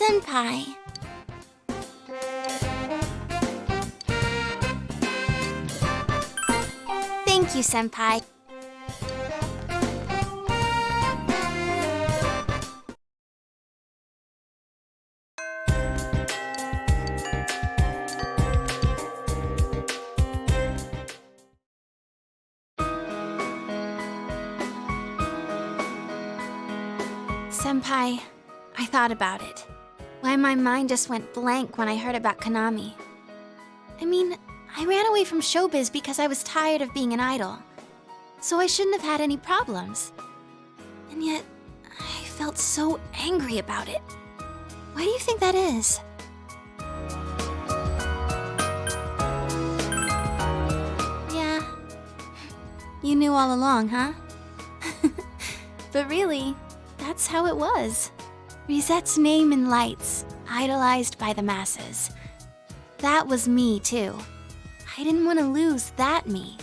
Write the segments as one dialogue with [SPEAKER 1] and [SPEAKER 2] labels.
[SPEAKER 1] Senpai. Thank you, Senpai. Senpai, I thought about it. Why my mind just went blank when I heard about Konami. I mean, I ran away from showbiz because I was tired of being an idol. So I shouldn't have had any problems. And yet, I felt so angry about it. Why do you think that is? Yeah. You knew all along, huh? But really, that's how it was. Rizette's name in lights, idolized by the masses. That was me, too. I didn't want to lose that me.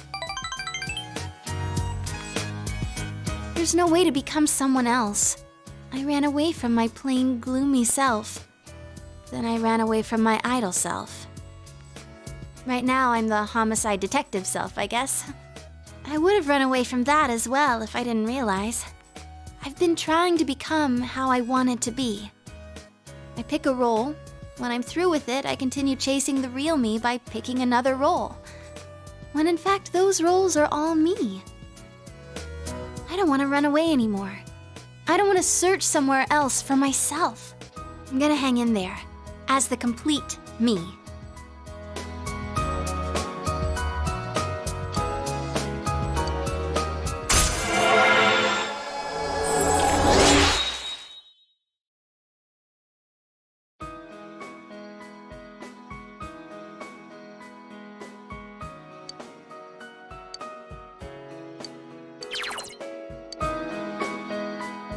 [SPEAKER 1] There's no way to become someone else. I ran away from my plain, gloomy self. Then I ran away from my idol self. Right now, I'm the homicide detective self, I guess. I would have run away from that as well if I didn't realize. I've been trying to become how I wanted to be. I pick a role. When I'm through with it, I continue chasing the real me by picking another role. When in fact, those roles are all me. I don't want to run away anymore. I don't want to search somewhere else for myself. I'm gonna hang in there, as the complete me.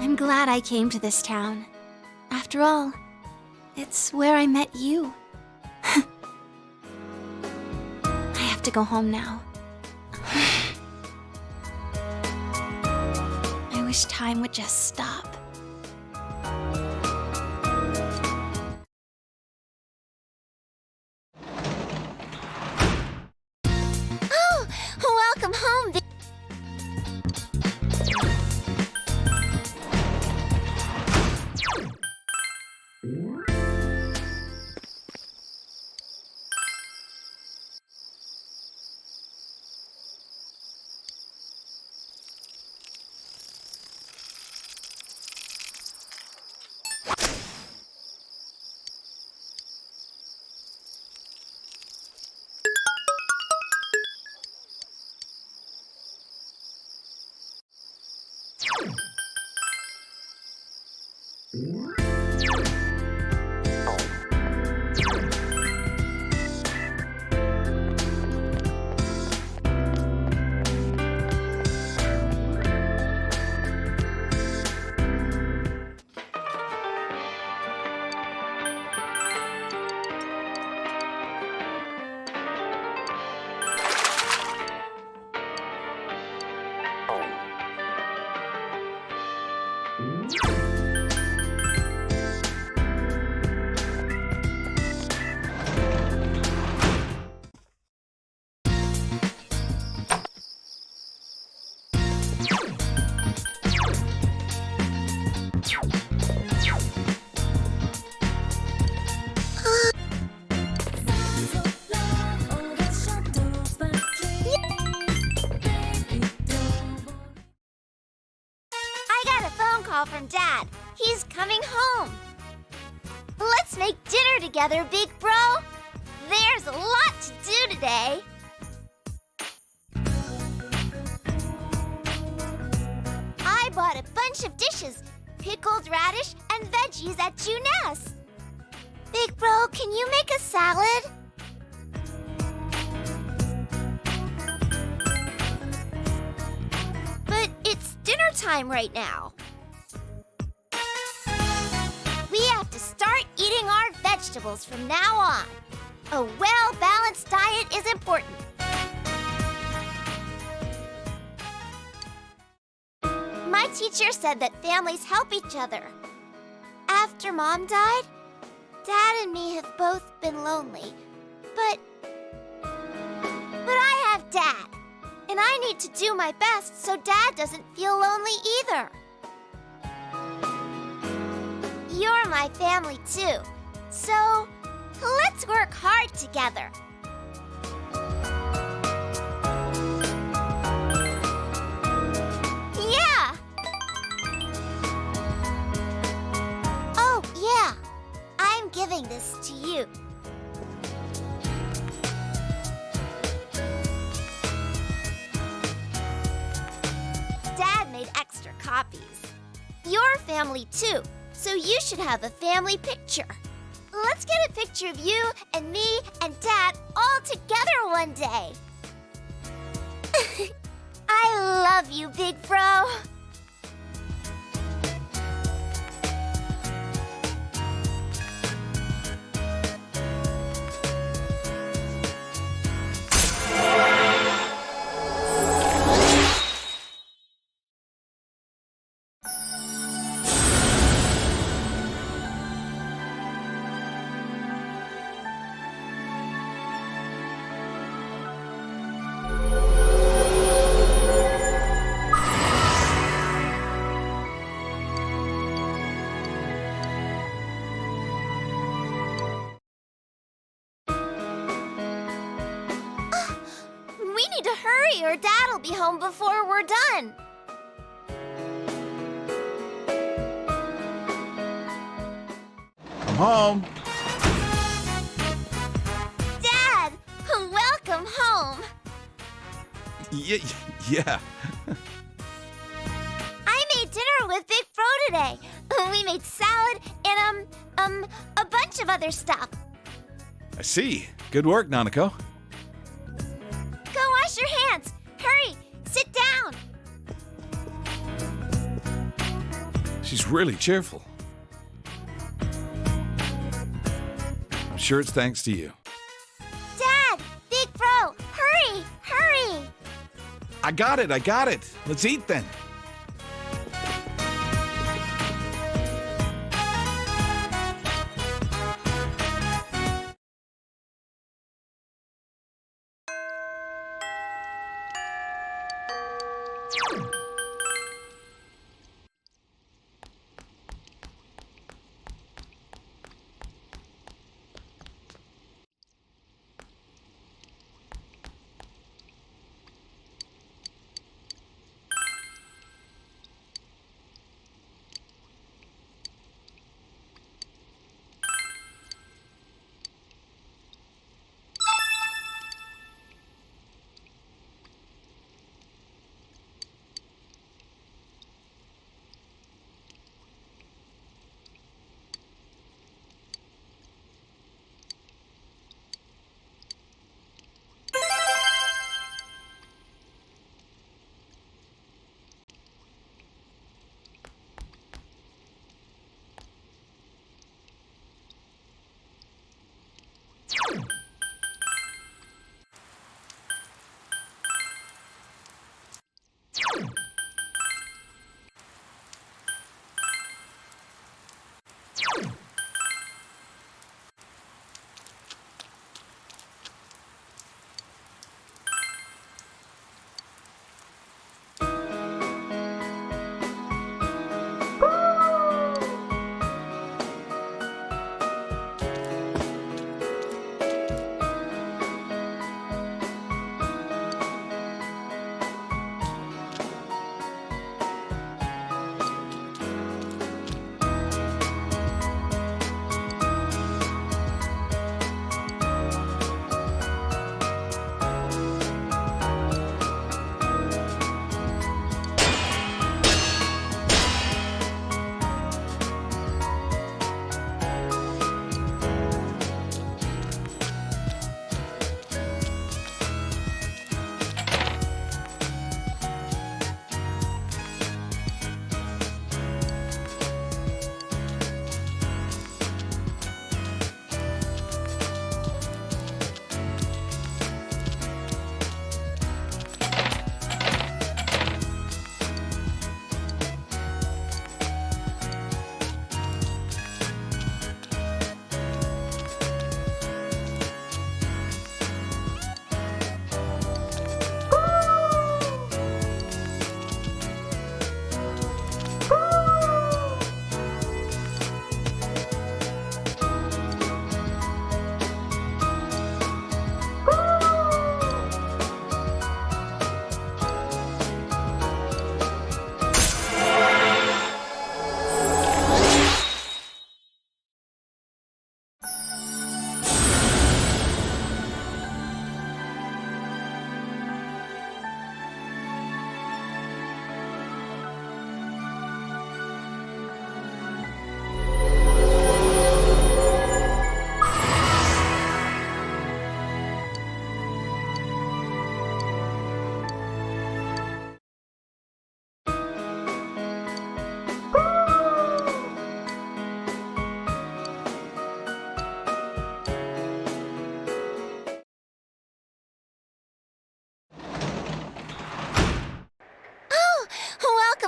[SPEAKER 1] I'm glad I came to this town. After all, it's where I met you. I have to go home now. wish time would just stop. Oh, welcome home, from Dad. He's coming home. Let's make dinner together, big bro. There's a lot to do today. I bought a bunch of dishes, pickled radish and veggies at Juness. Big bro, can you make a salad? But it's dinner time right now. We have to start eating our vegetables from now on. A well-balanced diet is important. My teacher said that families help each other. After Mom died, Dad and me have both been lonely. But I have Dad, and I need to do my best so Dad doesn't feel lonely either. You're my family too, so let's work hard together. Yeah! Oh, yeah. I'm giving this to you. Dad made extra copies. Your family too. So you should have a family picture. Let's get a picture of you and me and Dad all together one day. I love you, big bro. We need to hurry or Dad'll be home before we're done.
[SPEAKER 2] I'm home.
[SPEAKER 1] Dad, welcome home.
[SPEAKER 2] Yeah.
[SPEAKER 1] I made dinner with Big Bro today. We made salad and, a bunch of other stuff.
[SPEAKER 2] I see. Good work, Nanako.
[SPEAKER 1] Go wash your hands. Hurry, sit down.
[SPEAKER 2] She's really cheerful. I'm sure it's thanks to you.
[SPEAKER 1] Dad, Big Bro, hurry, hurry.
[SPEAKER 2] I got it. Let's eat then.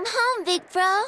[SPEAKER 1] I'm home, big bro.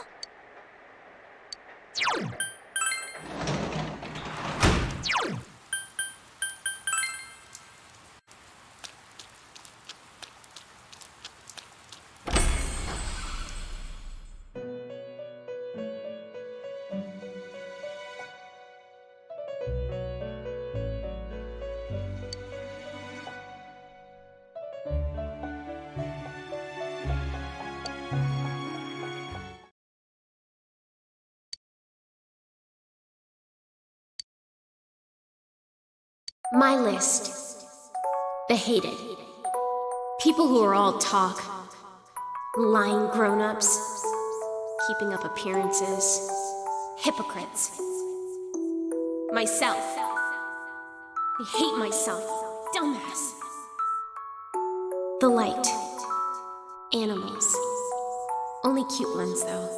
[SPEAKER 3] My list. The hated. People who are all talk. Lying grown-ups. Keeping up appearances. Hypocrites. Myself. I hate myself. Dumbass. The light. Animals. Only cute ones, though.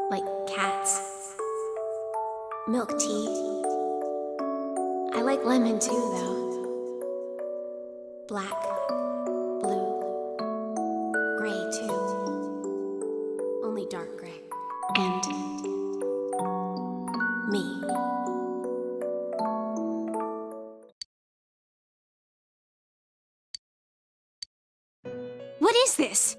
[SPEAKER 3] Like cats. Milk tea. I like lemon too, though. Black, blue, gray too. Only dark gray. And me.
[SPEAKER 1] What is this?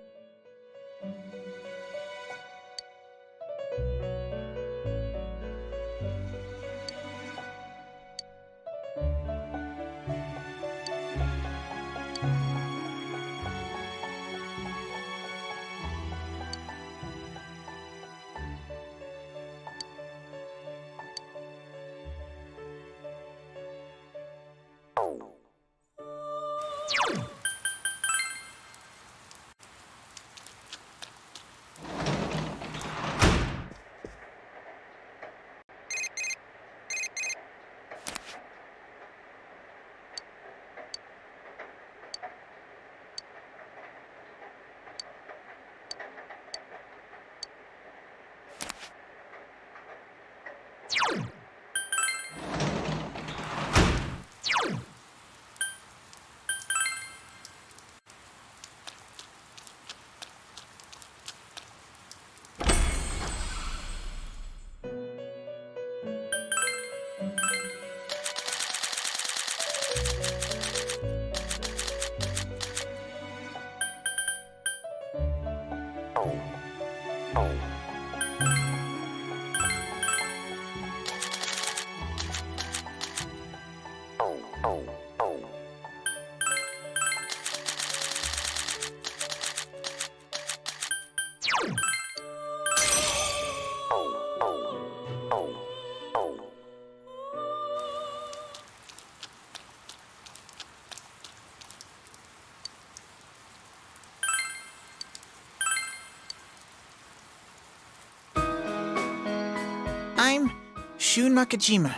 [SPEAKER 4] I'm Shu Nakajima.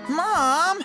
[SPEAKER 4] Mom!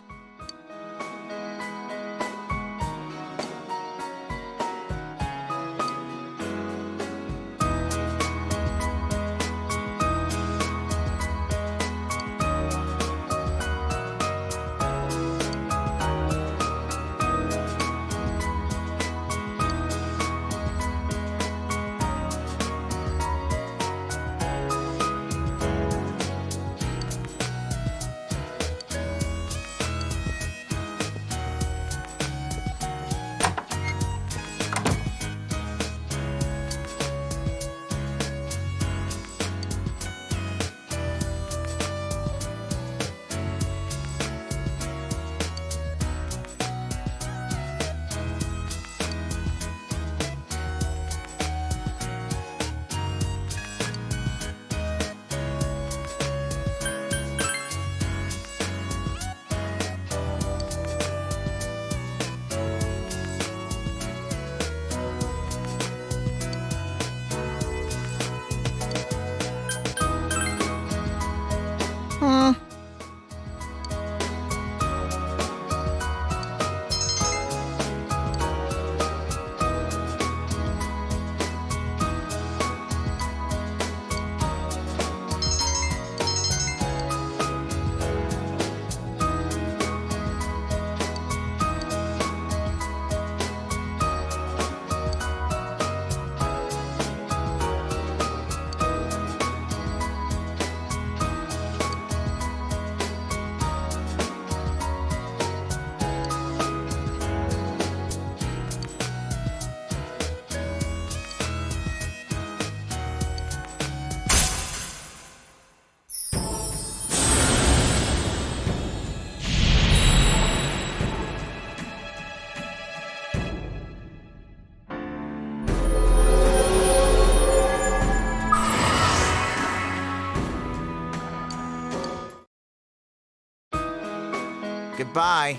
[SPEAKER 4] Bye.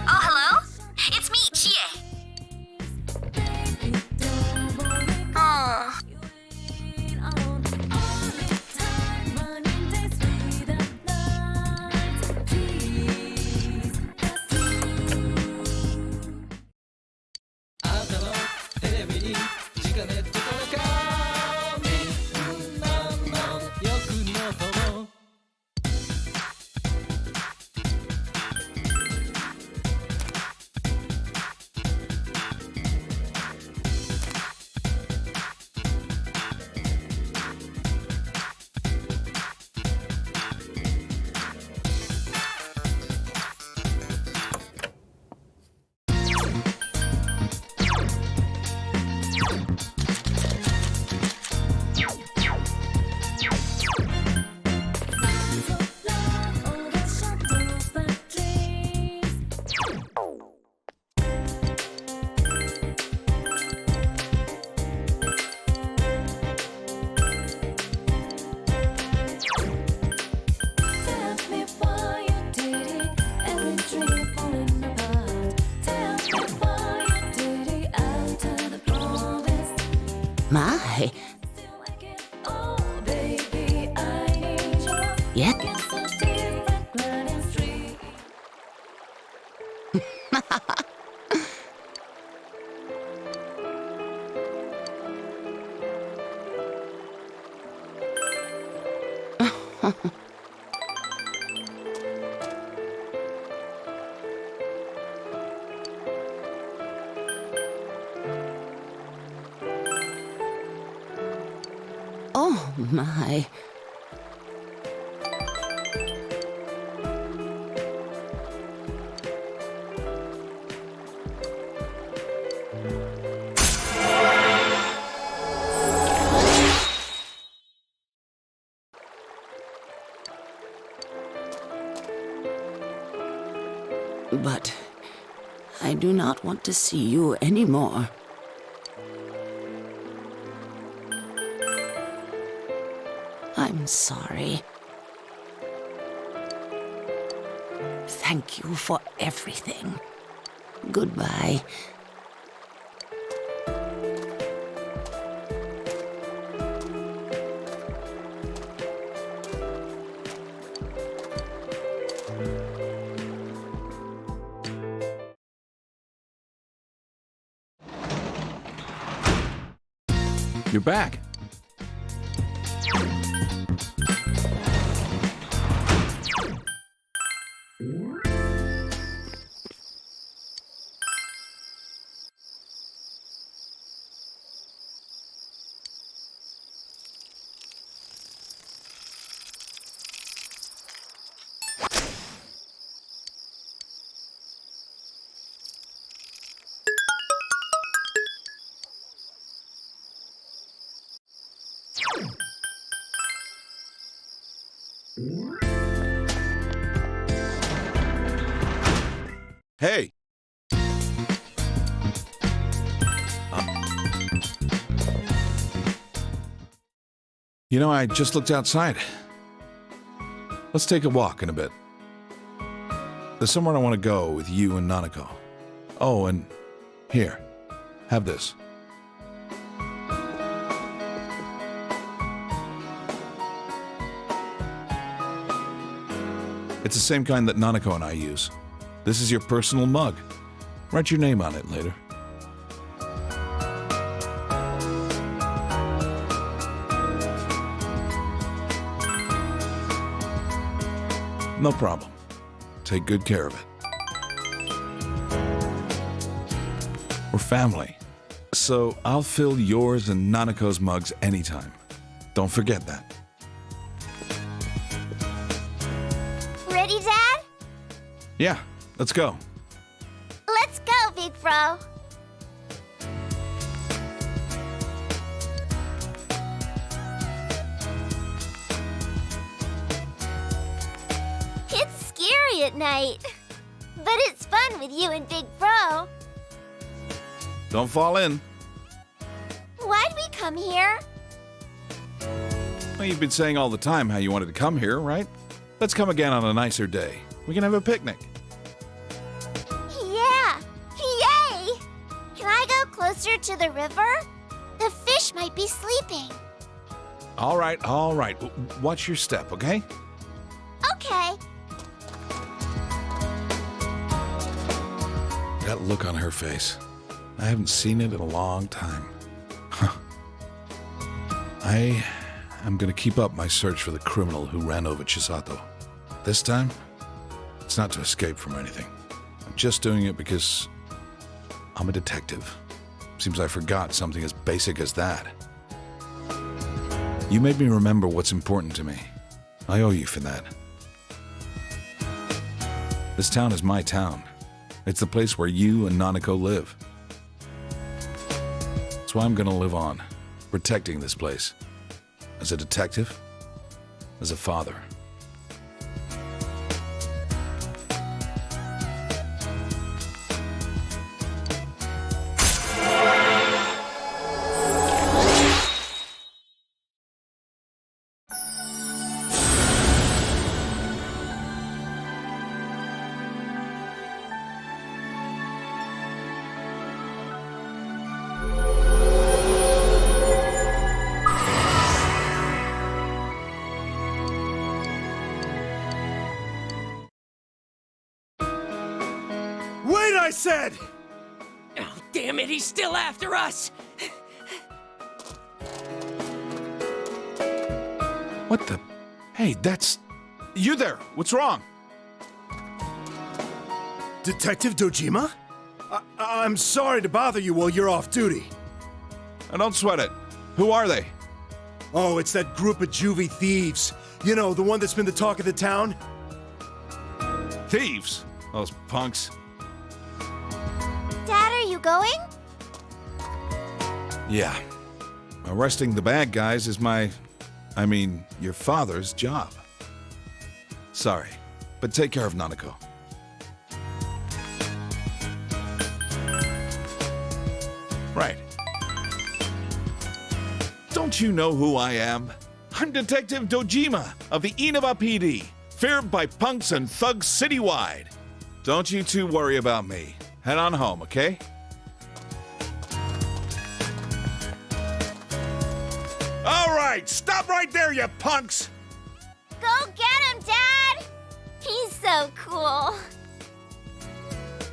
[SPEAKER 5] Oh, hello? It's me, Chie. Oh.
[SPEAKER 6] My. Yep. Oh, my. But I do not want to see you anymore. I'm sorry. Thank you for everything. Goodbye.
[SPEAKER 2] You're back. Hey! You know, I just looked outside. Let's take a walk in a bit. There's somewhere I want to go with you and Nanako. Oh, and here, have this. It's the same kind that Nanako and I use. This is your personal mug. Write your name on it later. No problem. Take good care of it. We're family. So I'll fill yours and Nanako's mugs anytime. Don't forget that.
[SPEAKER 5] Ready, Dad?
[SPEAKER 2] Yeah, let's go.
[SPEAKER 5] Let's go, big bro. scary at night. But it's fun with you and Big Bro.
[SPEAKER 2] Don't fall in.
[SPEAKER 5] Why'd we come here?
[SPEAKER 2] Well, you've been saying all the time how you wanted to come here, right? Let's come again on a nicer day. We can have a picnic.
[SPEAKER 5] Yeah! Yay! Can I go closer to the river? The fish might be sleeping.
[SPEAKER 2] All right. Watch your step, okay?
[SPEAKER 5] Okay.
[SPEAKER 2] That look on her face. I haven't seen it in a long time. I am going to keep up my search for the criminal who ran over Chisato. This time, it's not to escape from anything. I'm just doing it because I'm a detective. Seems I forgot something as basic as that. You made me remember what's important to me. I owe you for that. This town is my town. It's the place where you and Nanako live. That's why I'm gonna live on, protecting this place. As a detective, as a father.
[SPEAKER 7] Wait, I said!
[SPEAKER 6] Oh, damn it, he's still after us!
[SPEAKER 2] What the? Hey, that's... You there! What's wrong?
[SPEAKER 7] Detective Dojima? I'm sorry to bother you while you're off duty.
[SPEAKER 2] Don't sweat it. Who are they?
[SPEAKER 7] Oh, it's that group of juvie thieves. You know, the one that's been the talk of the town?
[SPEAKER 2] Thieves. Those punks.
[SPEAKER 5] Dad, are you going?
[SPEAKER 2] Yeah. Arresting the bad guys is your father's job. Sorry, but take care of Nanako. Right. Don't you know who I am? I'm Detective Dojima of the Inaba PD, feared by punks and thugs citywide. Don't you two worry about me. Head on home, okay? All right, stop right there, you punks!
[SPEAKER 5] Go get him, Dad! He's so cool.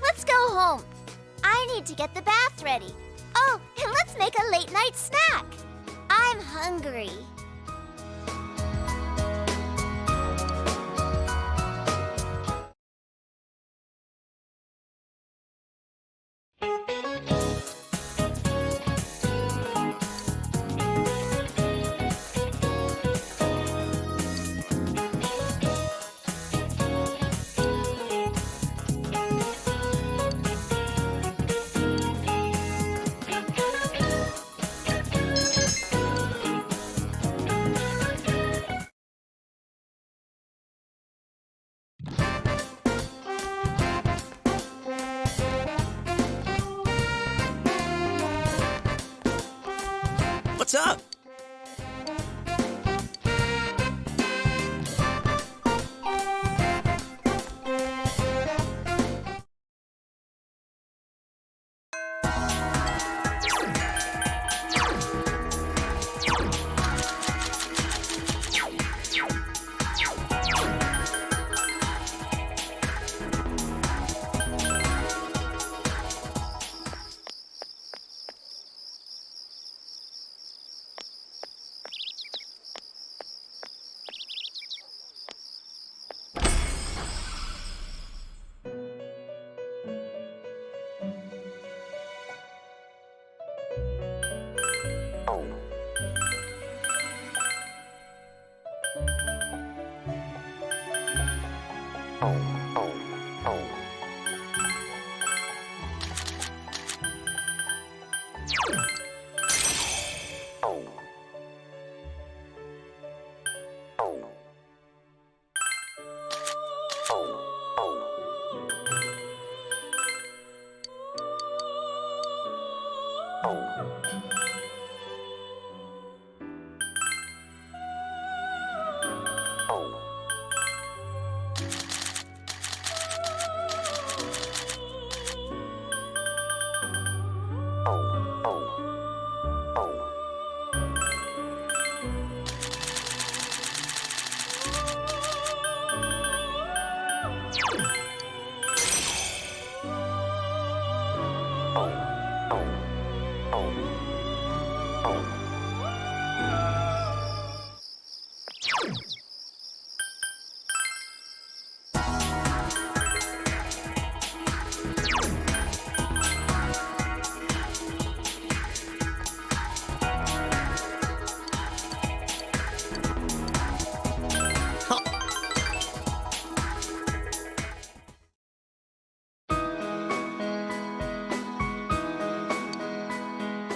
[SPEAKER 5] Let's go home. I need to get the bath ready. Oh, and let's make a late night snack. I'm hungry.
[SPEAKER 6] What's up?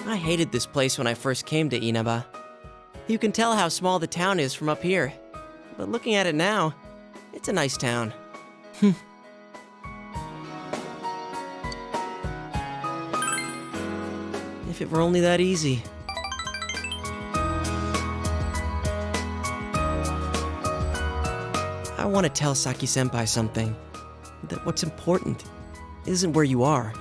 [SPEAKER 8] I hated this place when I first came to Inaba. You can tell how small the town is from up here. But looking at it now, it's a nice town. If it were only that easy. I want to tell Saki-senpai something. That what's important isn't where you are.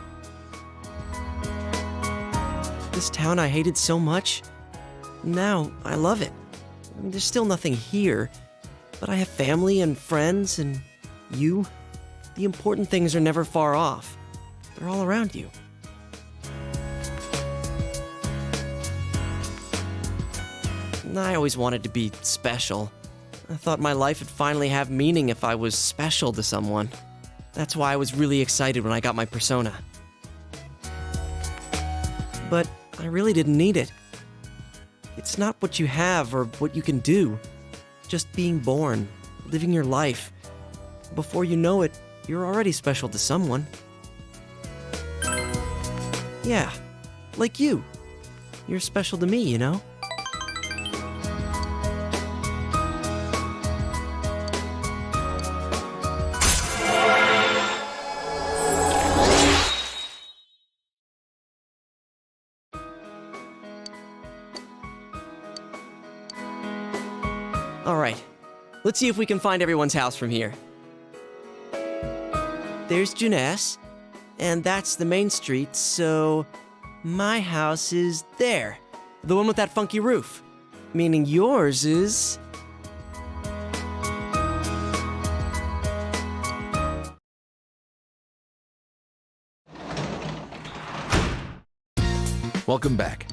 [SPEAKER 8] This town I hated so much, now I love it. I mean, there's still nothing here, but I have family and friends and you. The important things are never far off. They're all around you. I always wanted to be special. I thought my life would finally have meaning if I was special to someone. That's why I was really excited when I got my persona. But I really didn't need it. It's not what you have or what you can do. Just being born, living your life. Before you know it, you're already special to someone. Yeah, like you. You're special to me, you know? Alright, let's see if we can find everyone's house from here. There's Juness, and that's the main street, so my house is there. The one with that funky roof. Meaning yours is...
[SPEAKER 2] Welcome back.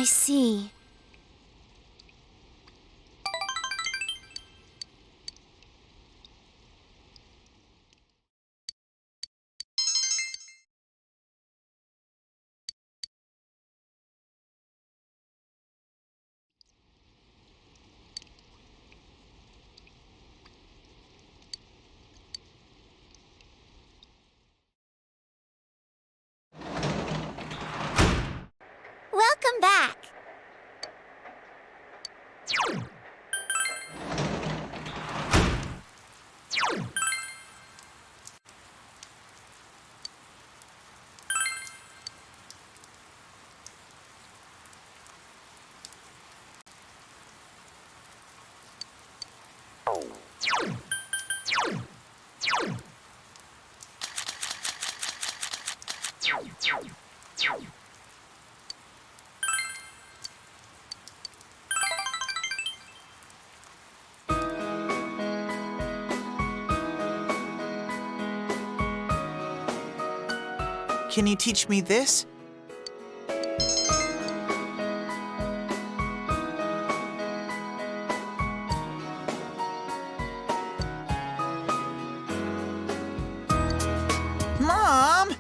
[SPEAKER 1] I see.
[SPEAKER 5] Welcome back.
[SPEAKER 4] Can you teach me this? Mom!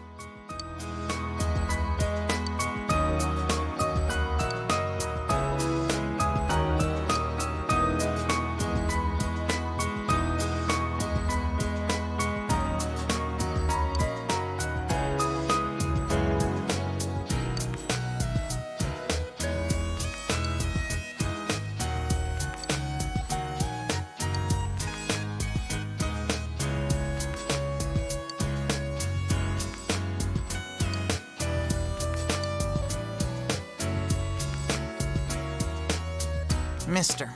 [SPEAKER 4] Mister.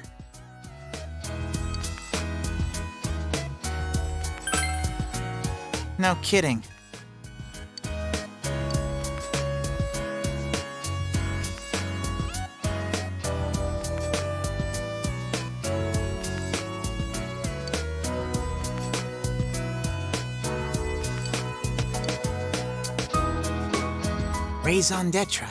[SPEAKER 4] No kidding. Raison d'etre.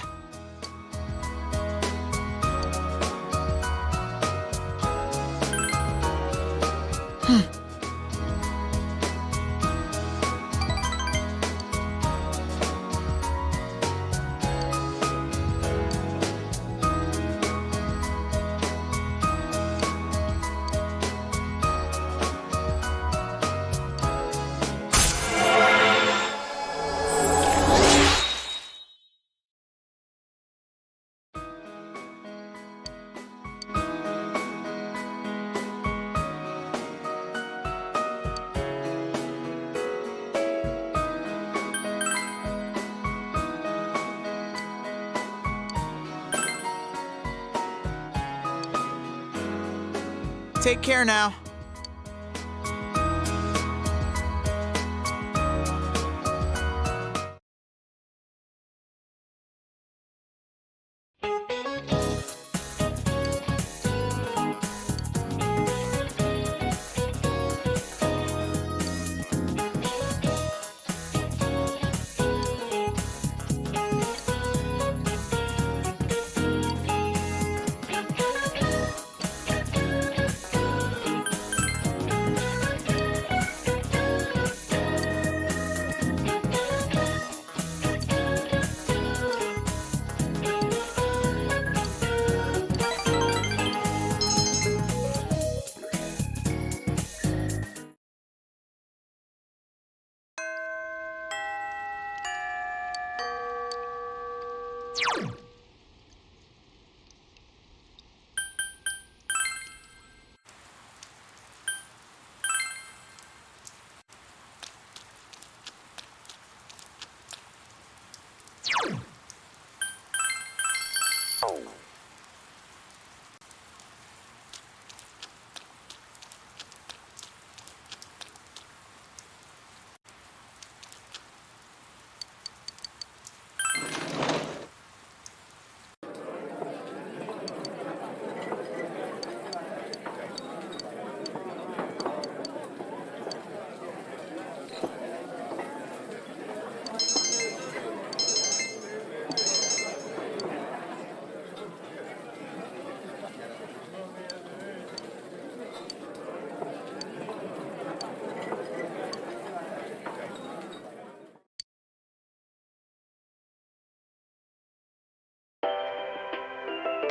[SPEAKER 4] Take care now.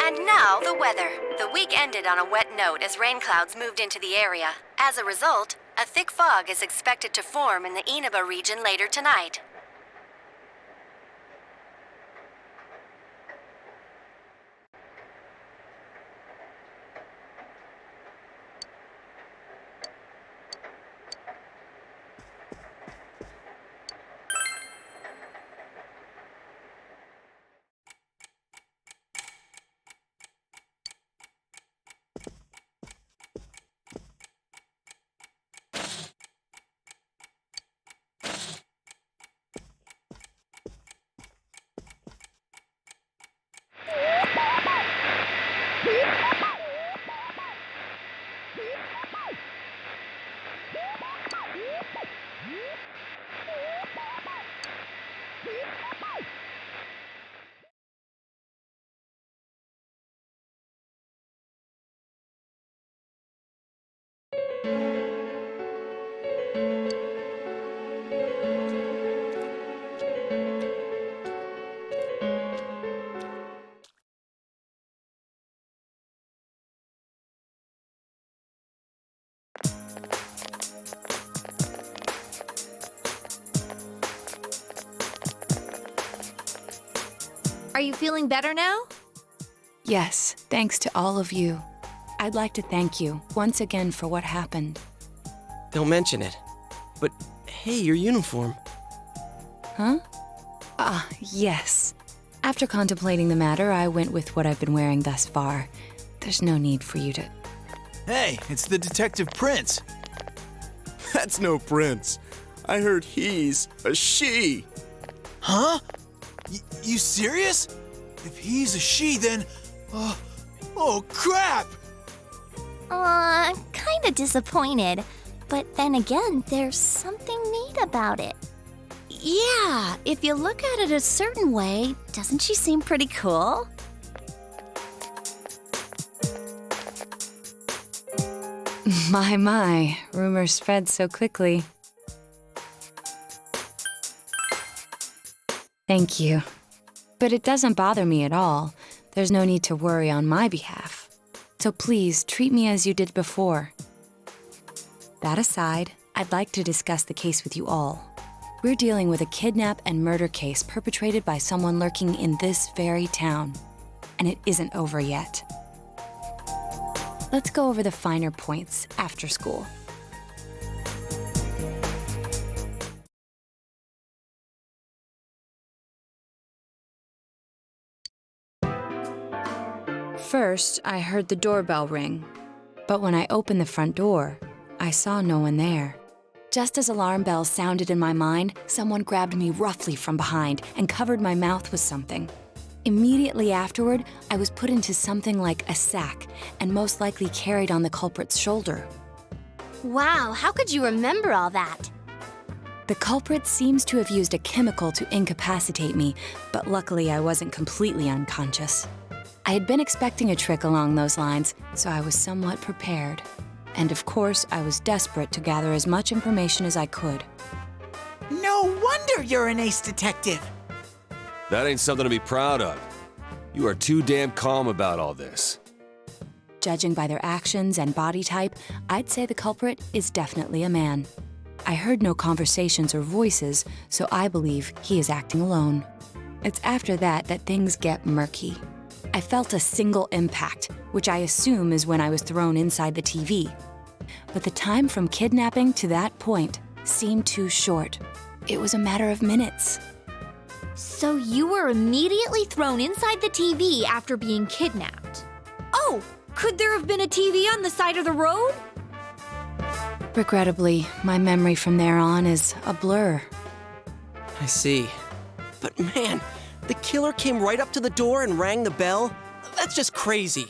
[SPEAKER 9] And now the weather. The week ended on a wet note as rain clouds moved into the area. As a result, a thick fog is expected to form in the Inaba region later tonight.
[SPEAKER 10] Are you feeling better now?
[SPEAKER 11] Yes, thanks to all of you. I'd like to thank you once again for what happened.
[SPEAKER 8] Don't mention it. But hey, your uniform.
[SPEAKER 11] Huh? Yes. After contemplating the matter, I went with what I've been wearing thus far. There's no need for you to...
[SPEAKER 4] Hey, it's the Detective Prince.
[SPEAKER 7] That's no prince. I heard he's a she.
[SPEAKER 4] Huh? You serious? If he's a she, then... oh, crap!
[SPEAKER 5] Kinda disappointed. But then again, there's something neat about it. Yeah, if you look at it a certain way, doesn't she seem pretty cool?
[SPEAKER 11] My, rumors spread so quickly. Thank you. But it doesn't bother me at all. There's no need to worry on my behalf. So please, treat me as you did before. That aside, I'd like to discuss the case with you all. We're dealing with a kidnap and murder case perpetrated by someone lurking in this very town. And it isn't over yet. Let's go over the finer points after school. First, I heard the doorbell ring. But when I opened the front door, I saw no one there. Just as alarm bells sounded in my mind, someone grabbed me roughly from behind and covered my mouth with something. Immediately afterward, I was put into something like a sack and most likely carried on the culprit's shoulder.
[SPEAKER 1] Wow, how could you remember all that?
[SPEAKER 11] The culprit seems to have used a chemical to incapacitate me, but luckily I wasn't completely unconscious. I had been expecting a trick along those lines, so I was somewhat prepared. And of course, I was desperate to gather as much information as I could.
[SPEAKER 4] No wonder you're an ace detective.
[SPEAKER 12] That ain't something to be proud of. You are too damn calm about all this.
[SPEAKER 11] Judging by their actions and body type, I'd say the culprit is definitely a man. I heard no conversations or voices, so I believe he is acting alone. It's after that that things get murky. I felt a single impact, which I assume is when I was thrown inside the TV. But the time from kidnapping to that point seemed too short. It was a matter of minutes.
[SPEAKER 10] So you were immediately thrown inside the TV after being kidnapped. Oh, could there have been a TV on the side of the road?
[SPEAKER 11] Regrettably, my memory from there on is a blur.
[SPEAKER 8] I see. But man, the killer came right up to the door and rang the bell? That's just crazy.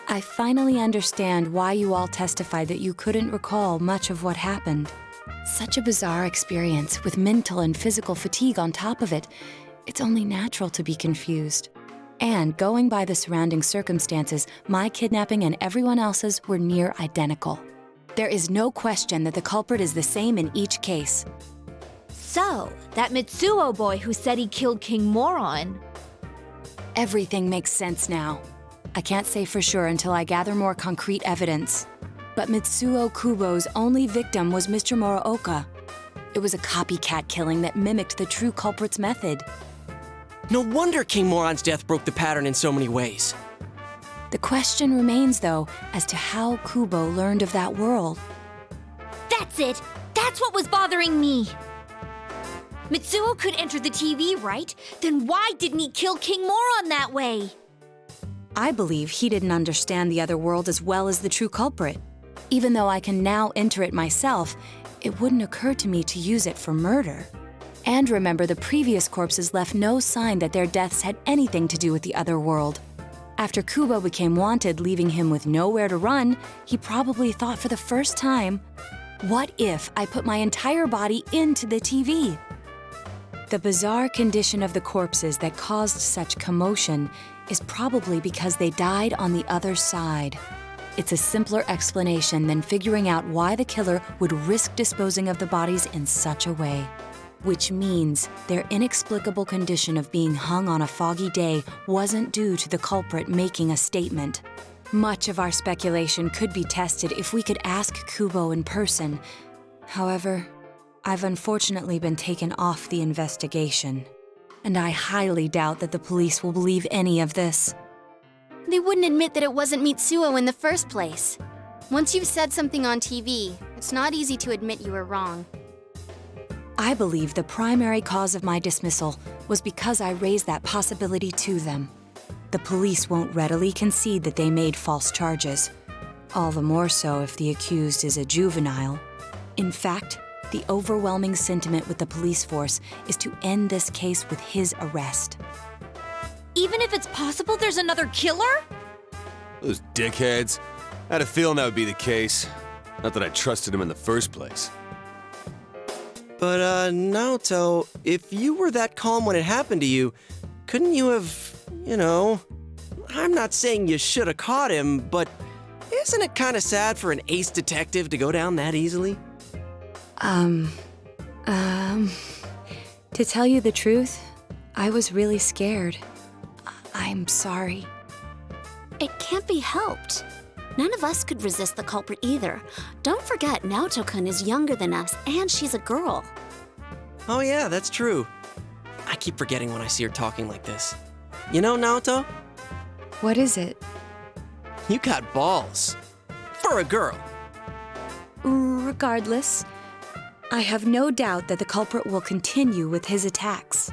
[SPEAKER 11] I finally understand why you all testified that you couldn't recall much of what happened. Such a bizarre experience with mental and physical fatigue on top of it. It's only natural to be confused. And going by the surrounding circumstances, my kidnapping and everyone else's were near identical. There is no question that the culprit is the same in each case.
[SPEAKER 10] So, that Mitsuo boy who said he killed King Moron.
[SPEAKER 11] Everything makes sense now. I can't say for sure until I gather more concrete evidence. But Mitsuo Kubo's only victim was Mr. Muraoka. It was a copycat killing that mimicked the true culprit's method.
[SPEAKER 8] No wonder King Moron's death broke the pattern in so many ways.
[SPEAKER 11] The question remains, though, as to how Kubo learned of that world.
[SPEAKER 10] That's it! That's what was bothering me! Mitsuo could enter the TV, right? Then why didn't he kill King Moron that way?
[SPEAKER 11] I believe he didn't understand the other world as well as the true culprit. Even though I can now enter it myself, it wouldn't occur to me to use it for murder. And remember, the previous corpses left no sign that their deaths had anything to do with the other world. After Kubo became wanted, leaving him with nowhere to run, he probably thought for the first time, what if I put my entire body into the TV? The bizarre condition of the corpses that caused such commotion is probably because they died on the other side. It's a simpler explanation than figuring out why the killer would risk disposing of the bodies in such a way. Which means their inexplicable condition of being hung on a foggy day wasn't due to the culprit making a statement. Much of our speculation could be tested if we could ask Kubo in person. However, I've unfortunately been taken off the investigation, and I highly doubt that the police will believe any of this.
[SPEAKER 1] They wouldn't admit that it wasn't Mitsuo in the first place. Once you've said something on TV, it's not easy to admit you were wrong.
[SPEAKER 11] I believe the primary cause of my dismissal was because I raised that possibility to them. The police won't readily concede that they made false charges, all the more so if the accused is a juvenile. In fact, the overwhelming sentiment with the police force is to end this case with his arrest.
[SPEAKER 10] Even if it's possible there's another killer?
[SPEAKER 12] Those dickheads. I had a feeling that would be the case. Not that I trusted him in the first place.
[SPEAKER 8] But, Naoto, if you were that calm when it happened to you, couldn't you have, I'm not saying you should have caught him, but isn't it kind of sad for an ace detective to go down that easily?
[SPEAKER 11] To tell you the truth, I was really scared. I'm sorry.
[SPEAKER 3] It can't be helped. None of us could resist the culprit either. Don't forget, Naoto-kun is younger than us, and she's a girl.
[SPEAKER 8] Oh yeah, that's true. I keep forgetting when I see her talking like this. You know, Naoto?
[SPEAKER 11] What is it?
[SPEAKER 8] You got balls. For a girl.
[SPEAKER 11] Regardless, I have no doubt that the culprit will continue with his attacks.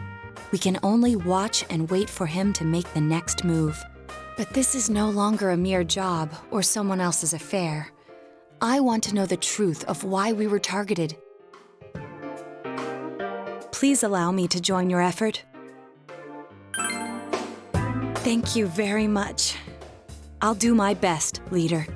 [SPEAKER 11] We can only watch and wait for him to make the next move. But this is no longer a mere job or someone else's affair. I want to know the truth of why we were targeted. Please allow me to join your effort. Thank you very much. I'll do my best, leader.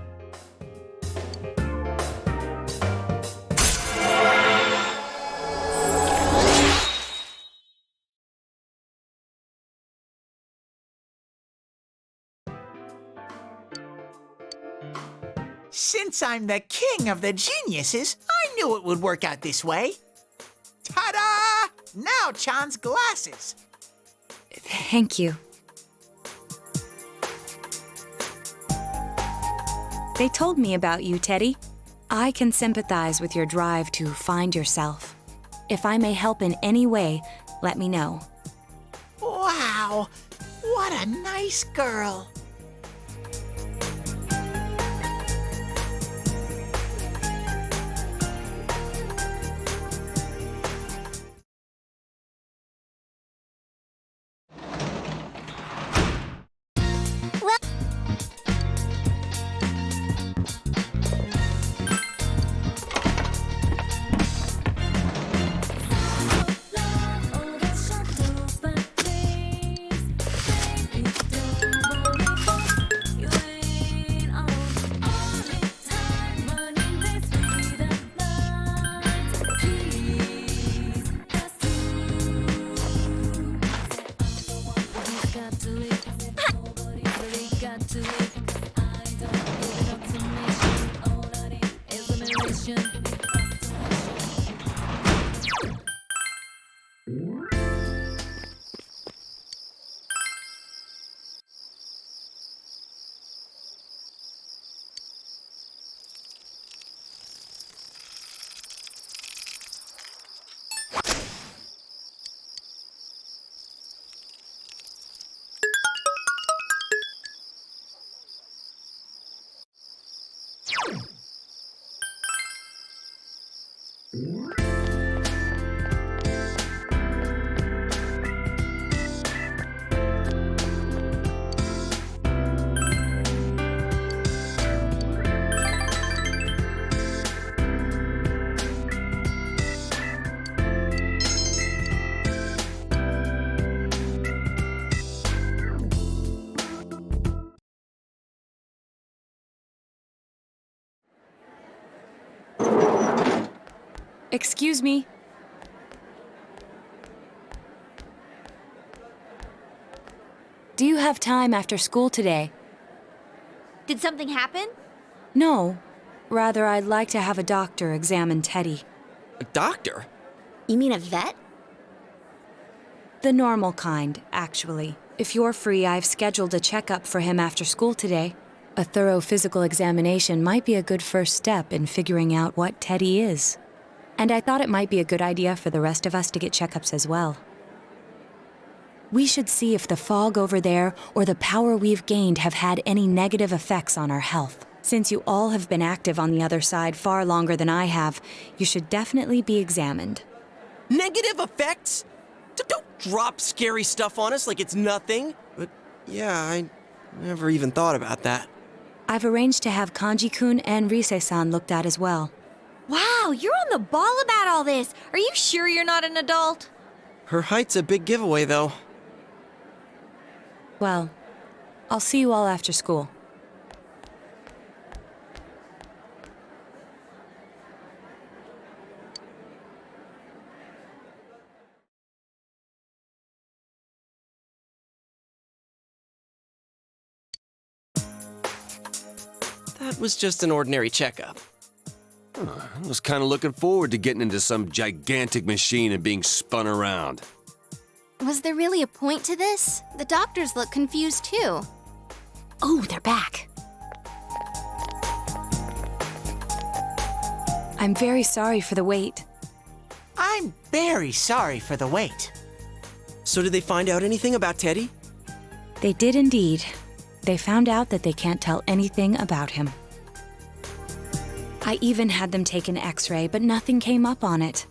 [SPEAKER 4] Since I'm the king of the geniuses, I knew it would work out this way. Ta-da! Now Chan's glasses.
[SPEAKER 11] Thank you. They told me about you, Teddy. I can sympathize with your drive to find yourself. If I may help in any way, let me know.
[SPEAKER 4] Wow, what a nice girl.
[SPEAKER 11] Excuse me. Do you have time after school today?
[SPEAKER 10] Did something happen?
[SPEAKER 11] No. Rather, I'd like to have a doctor examine Teddy.
[SPEAKER 8] A doctor?
[SPEAKER 3] You mean a vet?
[SPEAKER 11] The normal kind, actually. If you're free, I've scheduled a checkup for him after school today. A thorough physical examination might be a good first step in figuring out what Teddy is. And I thought it might be a good idea for the rest of us to get checkups as well. We should see if the fog over there or the power we've gained have had any negative effects on our health. Since you all have been active on the other side far longer than I have, you should definitely be examined.
[SPEAKER 8] Negative effects? Don't drop scary stuff on us like it's nothing. But yeah, I never even thought about that.
[SPEAKER 11] I've arranged to have Kanji-kun and Rise-san looked at as well.
[SPEAKER 10] Wow, you're on the ball about all this. Are you sure you're not an adult?
[SPEAKER 8] Her height's a big giveaway, though.
[SPEAKER 11] Well, I'll see you all after school.
[SPEAKER 8] That was just an ordinary checkup.
[SPEAKER 12] I was kind of looking forward to getting into some gigantic machine and being spun around.
[SPEAKER 1] Was there really a point to this? The doctors look confused too.
[SPEAKER 3] Oh, they're back.
[SPEAKER 11] I'm very sorry for the wait.
[SPEAKER 4] I'm very sorry for the wait.
[SPEAKER 8] So did they find out anything about Teddy?
[SPEAKER 11] They did indeed. They found out that they can't tell anything about him. I even had them take an X-ray, but nothing came up on it.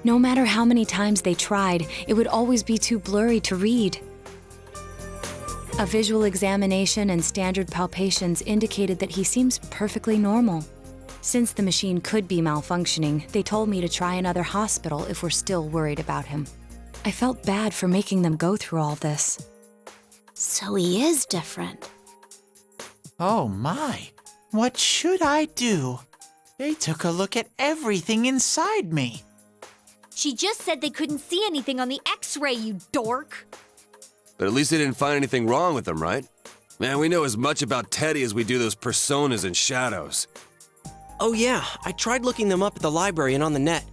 [SPEAKER 11] No matter how many times they tried, it would always be too blurry to read. A visual examination and standard palpations indicated that he seems perfectly normal. Since the machine could be malfunctioning, they told me to try another hospital if we're still worried about him. I felt bad for making them go through all this.
[SPEAKER 3] So he is different.
[SPEAKER 4] Oh my, what should I do? They took a look at everything inside me.
[SPEAKER 10] She just said they couldn't see anything on the X-ray, you dork.
[SPEAKER 12] But at least they didn't find anything wrong with him, right? Man, we know as much about Teddy as we do those personas and shadows.
[SPEAKER 8] Oh yeah, I tried looking them up at the library and on the net.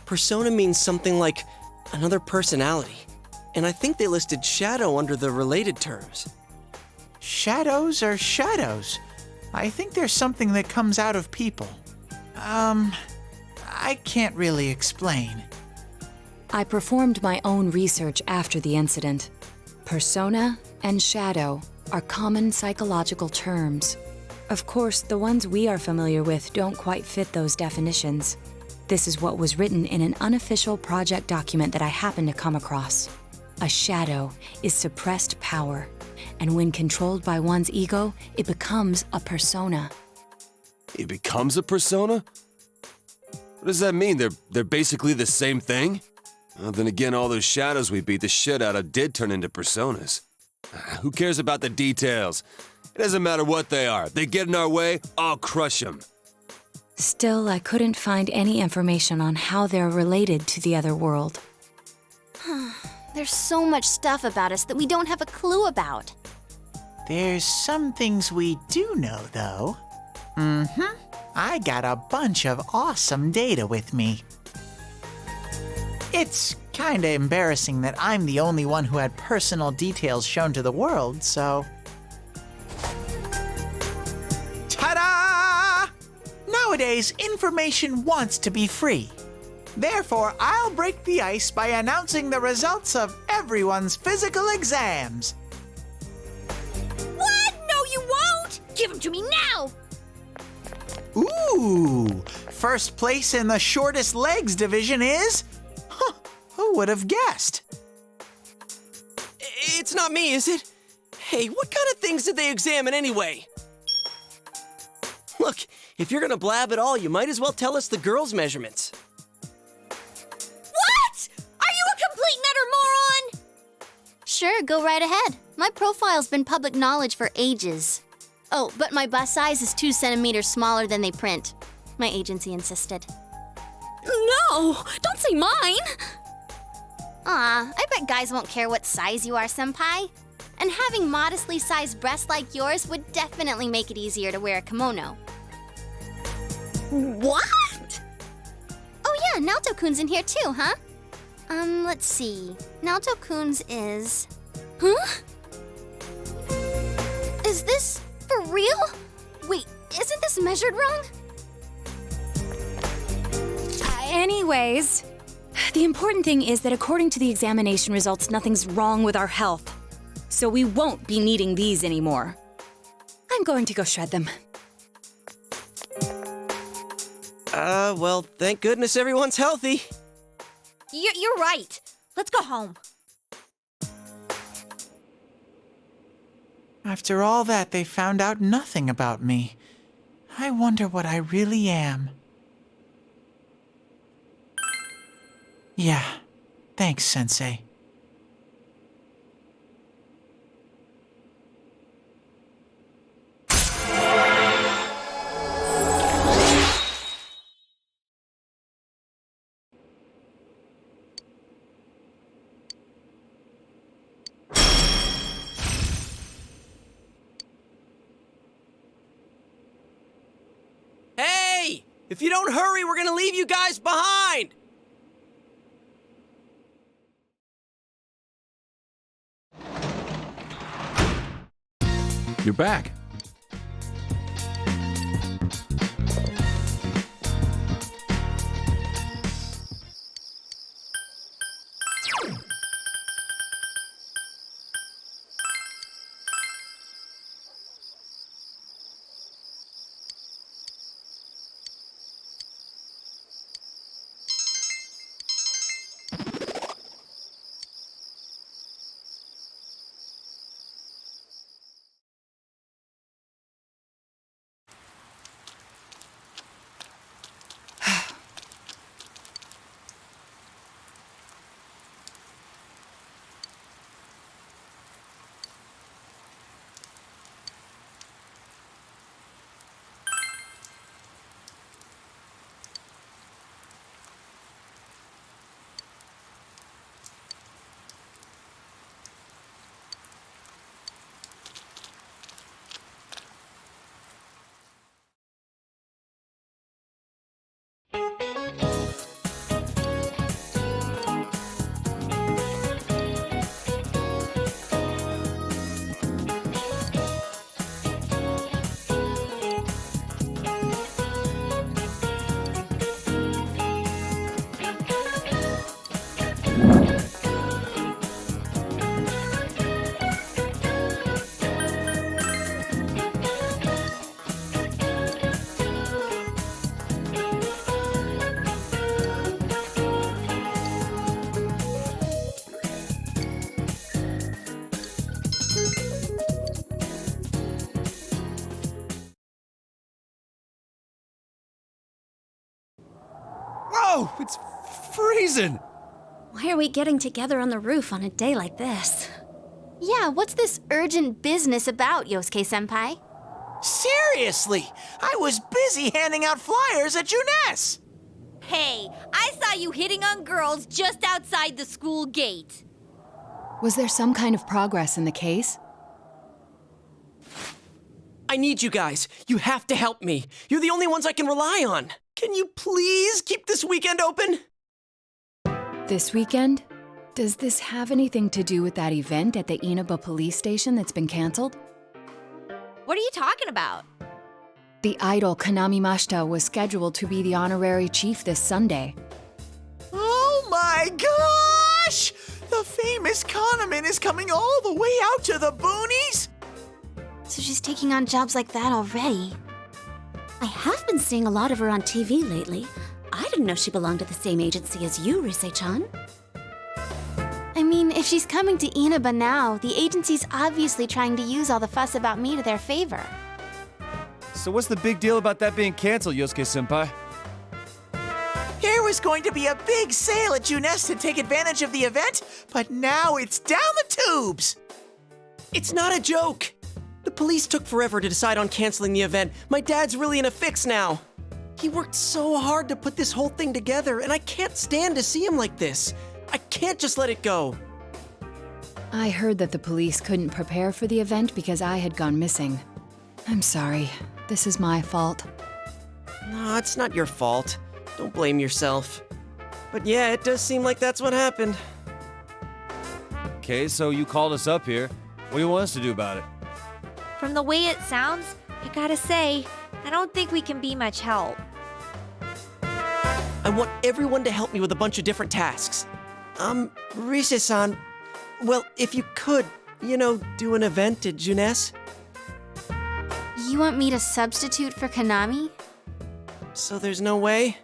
[SPEAKER 8] Persona means something like another personality. And I think they listed shadow under the related terms.
[SPEAKER 4] Shadows are shadows. I think there's something that comes out of people. I can't really explain.
[SPEAKER 11] I performed my own research after the incident. Persona and shadow are common psychological terms. Of course, the ones we are familiar with don't quite fit those definitions. This is what was written in an unofficial project document that I happened to come across. A shadow is suppressed power, and when controlled by one's ego, it becomes a persona.
[SPEAKER 12] He becomes a persona? What does that mean? They're basically the same thing? Well, then again, all those shadows we beat the shit out of did turn into personas. Who cares about the details? It doesn't matter what they are. They get in our way, I'll crush them.
[SPEAKER 11] Still, I couldn't find any information on how they're related to the other world.
[SPEAKER 1] There's so much stuff about us that we don't have a clue about.
[SPEAKER 4] There's some things we do know, though. I got a bunch of awesome data with me. It's kinda embarrassing that I'm the only one who had personal details shown to the world, so... Ta-da! Nowadays, information wants to be free. Therefore, I'll break the ice by announcing the results of everyone's physical exams.
[SPEAKER 10] What? No, you won't! Give them to me now!
[SPEAKER 4] Ooh, first place in the shortest legs division is... Huh, who would have guessed?
[SPEAKER 8] It's not me, is it? Hey, what kind of things did they examine anyway? Look, if you're gonna blab at all, you might as well tell us the girls' measurements.
[SPEAKER 10] What? Are you a complete and utter moron?
[SPEAKER 1] Sure, go right ahead. My profile's been public knowledge for ages. Oh, but my bust size is 2 centimeters smaller than they print. My agency insisted.
[SPEAKER 10] No, don't say mine.
[SPEAKER 1] Aw, I bet guys won't care what size you are, senpai. And having modestly sized breasts like yours would definitely make it easier to wear a kimono.
[SPEAKER 10] What?
[SPEAKER 1] Oh yeah, Naoto-kun's in here too, huh? Let's see. Naoto-kun's is...
[SPEAKER 10] Huh?
[SPEAKER 1] Is this for real? Wait, isn't this measured wrong?
[SPEAKER 11] Anyways, the important thing is that according to the examination results, nothing's wrong with our health. So we won't be needing these anymore. I'm going to go shred them.
[SPEAKER 8] Well, thank goodness everyone's healthy.
[SPEAKER 10] You're right. Let's go home.
[SPEAKER 4] After all that, they found out nothing about me. I wonder what I really am. Yeah, thanks, Sensei.
[SPEAKER 8] Hey! If you don't hurry, we're gonna leave you guys behind!
[SPEAKER 2] You're back.
[SPEAKER 8] Whoa! It's freezing!
[SPEAKER 3] Why are we getting together on the roof on a day like this?
[SPEAKER 1] Yeah, what's this urgent business about, Yosuke-senpai?
[SPEAKER 4] Seriously, I was busy handing out flyers at Juness.
[SPEAKER 10] Hey, I saw you hitting on girls just outside the school gate.
[SPEAKER 11] Was there some kind of progress in the case?
[SPEAKER 8] I need you guys. You have to help me. You're the only ones I can rely on. Can you please keep this weekend open?
[SPEAKER 11] This weekend? Does this have anything to do with that event at the Inaba police station that's been canceled?
[SPEAKER 10] What are you talking about?
[SPEAKER 11] The idol Kanami Mashita was scheduled to be the honorary chief this Sunday.
[SPEAKER 4] Oh my gosh! The famous Kahneman is coming all the way out to the boonies?
[SPEAKER 1] So she's taking on jobs like that already.
[SPEAKER 3] I have been seeing a lot of her on TV lately. I didn't know she belonged to the same agency as you, Rise-chan.
[SPEAKER 1] I mean, if she's coming to Inaba now, the agency's obviously trying to use all the fuss about me to their favor.
[SPEAKER 13] So what's the big deal about that being canceled, Yosuke-senpai?
[SPEAKER 4] There was going to be a big sale at Junes to take advantage of the event, but now it's down the tubes!
[SPEAKER 8] It's not a joke! The police took forever to decide on canceling the event. My dad's really in a fix now. He worked so hard to put this whole thing together, and I can't stand to see him like this. I can't just let it go.
[SPEAKER 11] I heard that the police couldn't prepare for the event because I had gone missing. I'm sorry. This is my fault.
[SPEAKER 8] No, it's not your fault. Don't blame yourself. But yeah, it does seem like that's what happened.
[SPEAKER 13] Okay, so you called us up here. What do you want us to do about it?
[SPEAKER 10] From the way it sounds, I gotta say, I don't think we can be much help.
[SPEAKER 8] I want everyone to help me with a bunch of different tasks. Rise-san, well, if you could, do an event at Junes.
[SPEAKER 1] You want me to substitute for Konami?
[SPEAKER 8] So there's no way?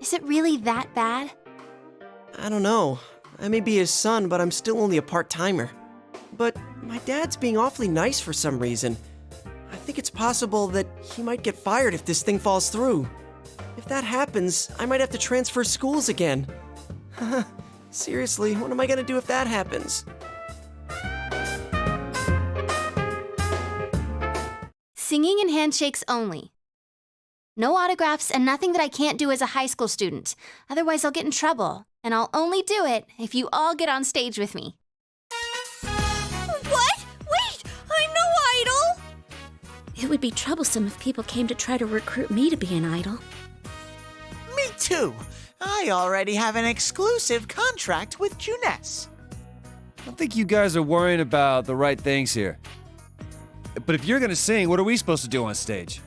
[SPEAKER 1] Is it really that bad?
[SPEAKER 8] I don't know. I may be his son, but I'm still only a part-timer. But my dad's being awfully nice for some reason. I think it's possible that he might get fired if this thing falls through. If that happens, I might have to transfer schools again. Seriously, what am I gonna do if that happens?
[SPEAKER 1] Singing and handshakes only. No autographs and nothing that I can't do as a high school student. Otherwise, I'll get in trouble. And I'll only do it if you all get on stage with me.
[SPEAKER 10] What? Wait! I'm no idol!
[SPEAKER 3] It would be troublesome if people came to try to recruit me to be an idol.
[SPEAKER 4] Me too! I already have an exclusive contract with Junes.
[SPEAKER 13] I don't think you guys are worrying about the right things here. But if you're gonna sing, what are we supposed to do on stage?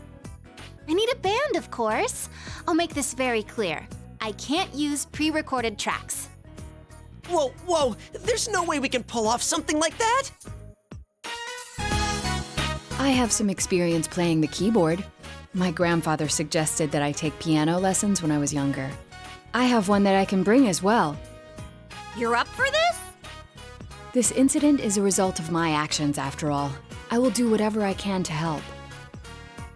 [SPEAKER 1] I need a band, of course. I'll make this very clear. I can't use pre-recorded tracks.
[SPEAKER 8] Whoa! There's no way we can pull off something like that!
[SPEAKER 11] I have some experience playing the keyboard. My grandfather suggested that I take piano lessons when I was younger. I have one that I can bring as well.
[SPEAKER 10] You're up for this?
[SPEAKER 11] This incident is a result of my actions, after all. I will do whatever I can to help.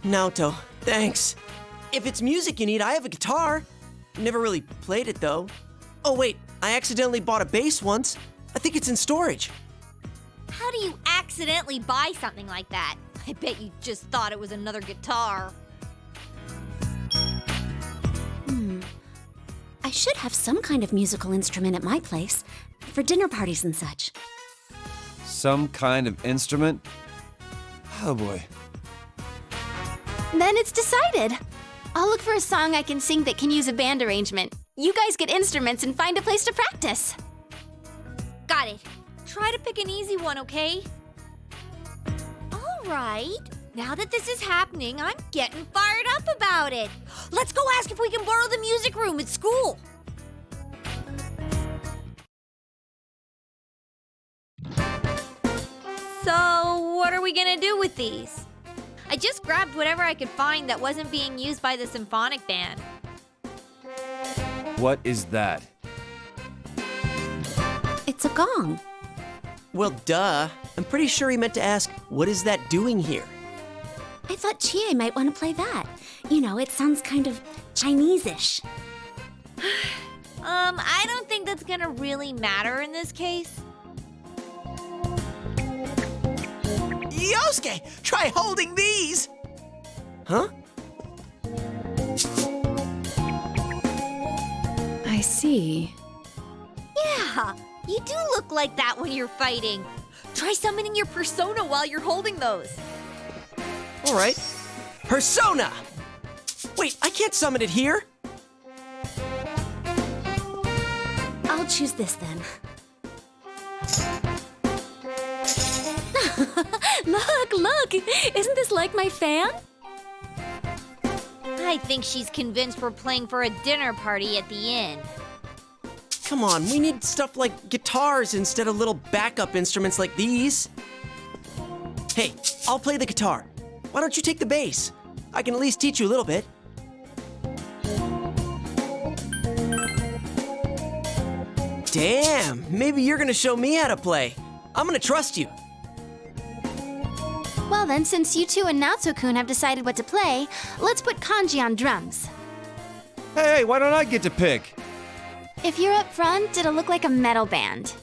[SPEAKER 8] Naoto, thanks. If it's music you need, I have a guitar. Never really played it, though. Oh, wait, I accidentally bought a bass once. I think it's in storage.
[SPEAKER 10] How do you accidentally buy something like that? I bet you just thought it was another guitar.
[SPEAKER 3] I should have some kind of musical instrument at my place, for dinner parties and such.
[SPEAKER 13] Some kind of instrument? Oh boy.
[SPEAKER 1] Then it's decided. I'll look for a song I can sing that can use a band arrangement. You guys get instruments and find a place to practice.
[SPEAKER 10] Got it. Try to pick an easy one, okay? All right. Now that this is happening, I'm getting fired up about it. Let's go ask if we can borrow the music room at school. So, what are we gonna do with these? I just grabbed whatever I could find that wasn't being used by the symphonic band.
[SPEAKER 13] What is that?
[SPEAKER 3] It's a gong.
[SPEAKER 8] Well, duh. I'm pretty sure he meant to ask, what is that doing here?
[SPEAKER 3] I thought Chie might want to play that. It sounds kind of Chinese-ish.
[SPEAKER 10] I don't think that's gonna really matter in this case.
[SPEAKER 4] Yosuke, try holding these!
[SPEAKER 8] Huh?
[SPEAKER 11] I see.
[SPEAKER 10] Yeah, you do look like that when you're fighting. Try summoning your persona while you're holding those.
[SPEAKER 8] All right. Persona! Wait, I can't summon it here.
[SPEAKER 3] I'll choose this then. Look! Isn't this like my fan?
[SPEAKER 10] I think she's convinced we're playing for a dinner party at the inn.
[SPEAKER 8] Come on, we need stuff like guitars instead of little backup instruments like these. Hey, I'll play the guitar. Why don't you take the bass? I can at least teach you a little bit. Damn, maybe you're gonna show me how to play. I'm gonna trust you.
[SPEAKER 1] Well then, since you two and Naoto-kun have decided what to play, let's put Kanji on drums.
[SPEAKER 13] Hey, why don't I get to pick?
[SPEAKER 1] If you're up front, it'll look like a metal band.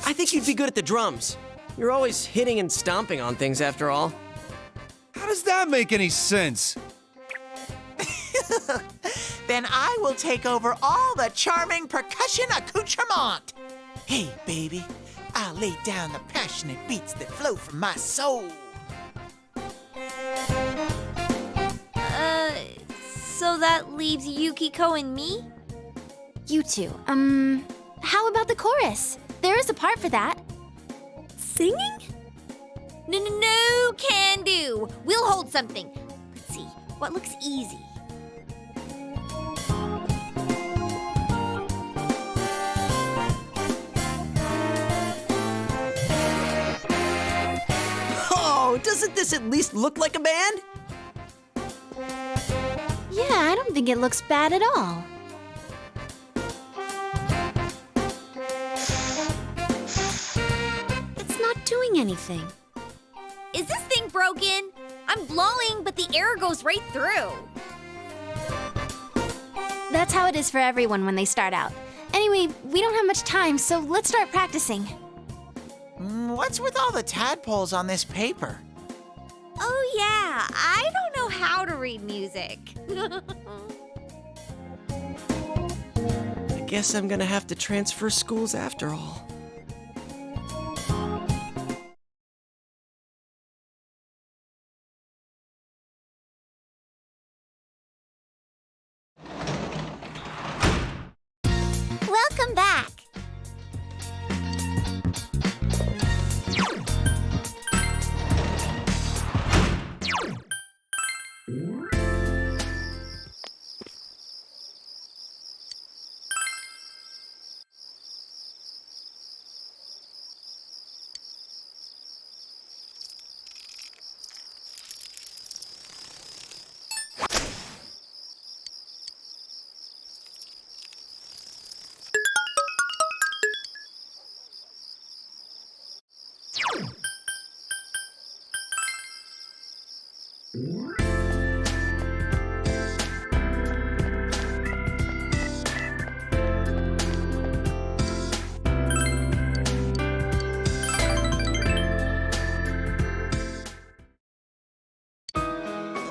[SPEAKER 8] I think you'd be good at the drums. You're always hitting and stomping on things after all.
[SPEAKER 13] How does that make any sense?
[SPEAKER 4] Then I will take over all the charming percussion accoutrement. Hey, baby, I'll lay down the passionate beats that flow from my soul.
[SPEAKER 10] So that leaves Yukiko and me?
[SPEAKER 1] You two, how about the chorus? There is a part for that.
[SPEAKER 3] Singing?
[SPEAKER 10] No, can do. We'll hold something. Let's see, what looks easy?
[SPEAKER 8] Oh, doesn't this at least look like a band?
[SPEAKER 1] Yeah, I don't think it looks bad at all.
[SPEAKER 3] It's not doing anything.
[SPEAKER 10] Is this thing broken? I'm blowing, but the air goes right through.
[SPEAKER 1] That's how it is for everyone when they start out. Anyway, we don't have much time, so let's start practicing.
[SPEAKER 4] What's with all the tadpoles on this paper?
[SPEAKER 10] Oh yeah, I don't know how to read music.
[SPEAKER 8] I guess I'm gonna have to transfer schools after all.
[SPEAKER 5] Welcome back.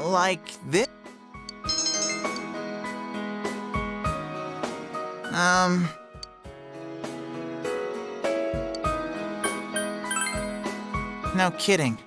[SPEAKER 4] Like this? No kidding.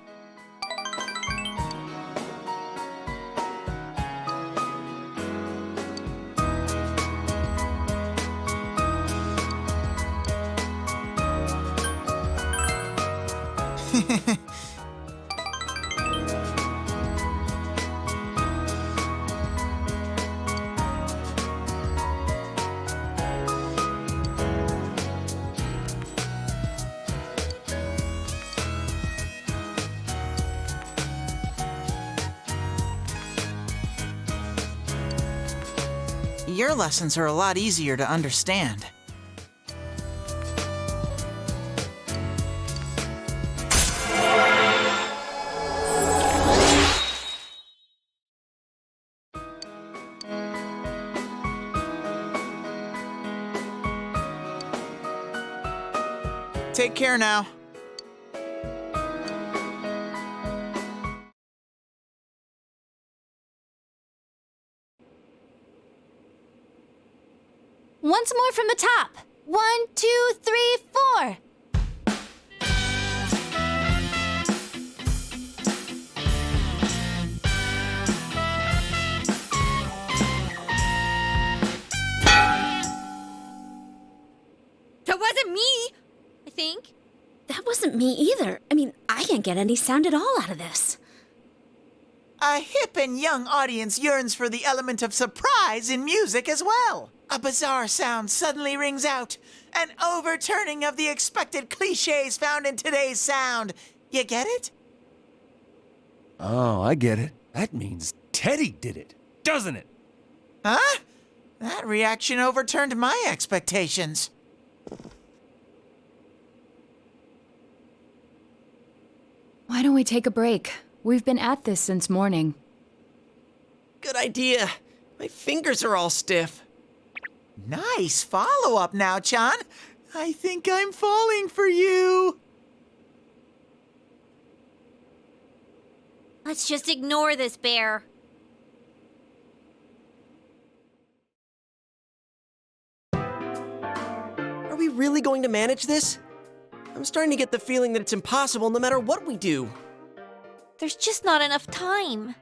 [SPEAKER 4] Your lessons are a lot easier to understand. Take care now.
[SPEAKER 1] Once more from the top. 1, 2, 3, 4.
[SPEAKER 10] That wasn't me, I think.
[SPEAKER 3] That wasn't me either. I mean, I can't get any sound at all out of this.
[SPEAKER 4] A hip and young audience yearns for the element of surprise in music as well. A bizarre sound suddenly rings out, an overturning of the expected cliches found in today's sound. You get it?
[SPEAKER 13] Oh, I get it. That means Teddy did it, doesn't it?
[SPEAKER 4] Huh? That reaction overturned my expectations.
[SPEAKER 11] Why don't we take a break? We've been at this since morning.
[SPEAKER 8] Good idea. My fingers are all stiff.
[SPEAKER 4] Nice follow-up now, Chan. I think I'm falling for you.
[SPEAKER 10] Let's just ignore this bear.
[SPEAKER 8] Are we really going to manage this? I'm starting to get the feeling that it's impossible no matter what we do.
[SPEAKER 10] There's just not enough time.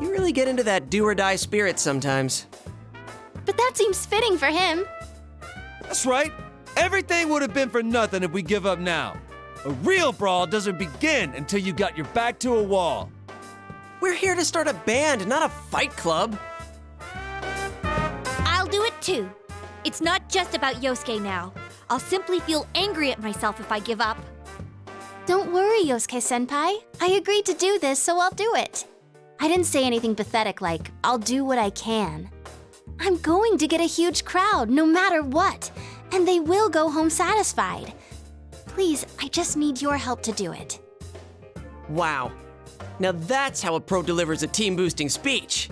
[SPEAKER 8] You really get into that do-or-die spirit sometimes.
[SPEAKER 1] But that seems fitting for him.
[SPEAKER 13] That's right. Everything would have been for nothing if we give up now. A real brawl doesn't begin until you got your back to a wall.
[SPEAKER 8] We're here to start a band, not a fight club.
[SPEAKER 10] I'll do it too. It's not just about Yosuke now. I'll simply feel angry at myself if I give up.
[SPEAKER 1] Don't worry, Yosuke-senpai. I agreed to do this, so I'll do it. I didn't say anything pathetic like, I'll do what I can. I'm going to get a huge crowd, no matter what, and they will go home satisfied. Please, I just need your help to do it.
[SPEAKER 8] Wow. Now that's how a pro delivers a team-boosting speech.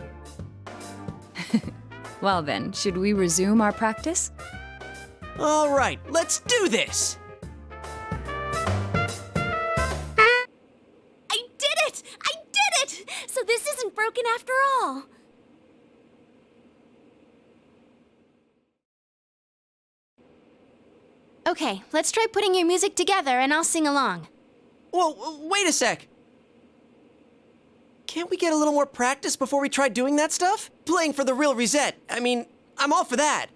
[SPEAKER 11] Well then, should we resume our practice?
[SPEAKER 8] All right, let's do this.
[SPEAKER 10] I did it! I did it! So this isn't broken after all.
[SPEAKER 1] Okay, let's try putting your music together and I'll sing along.
[SPEAKER 8] Whoa, wait a sec. Can't we get a little more practice before we try doing that stuff? Playing for the real reset. I mean, I'm all for that.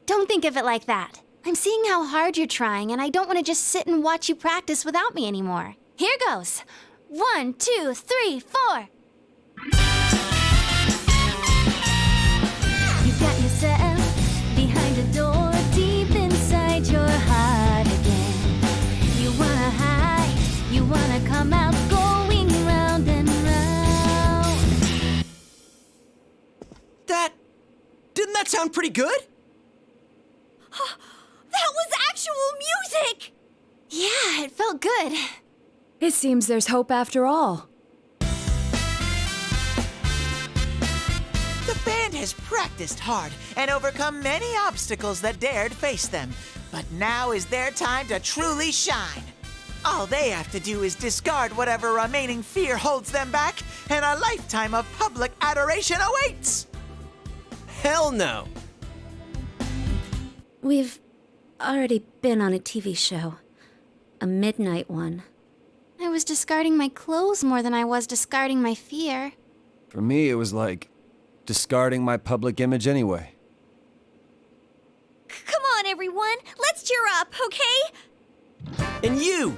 [SPEAKER 1] Don't think of it like that. I'm seeing how hard you're trying, and I don't want to just sit and watch you practice without me anymore. Here goes. 1, 2, 3, 4. You got yourself behind a door deep inside your heart again. You wanna hide, you wanna come out, going round and round.
[SPEAKER 8] Didn't that sound pretty good?
[SPEAKER 10] That was actual music!
[SPEAKER 1] Yeah, it felt good.
[SPEAKER 11] It seems there's hope after all.
[SPEAKER 4] The band has practiced hard and overcome many obstacles that dared face them. But now is their time to truly shine. All they have to do is discard whatever remaining fear holds them back, and a lifetime of public adoration awaits!
[SPEAKER 8] Hell no.
[SPEAKER 3] We've already been on a TV show. A midnight one.
[SPEAKER 1] I was discarding my clothes more than I was discarding my fear.
[SPEAKER 13] For me, it was like discarding my public image anyway.
[SPEAKER 10] Come on, everyone. Let's cheer up, okay?
[SPEAKER 8] And you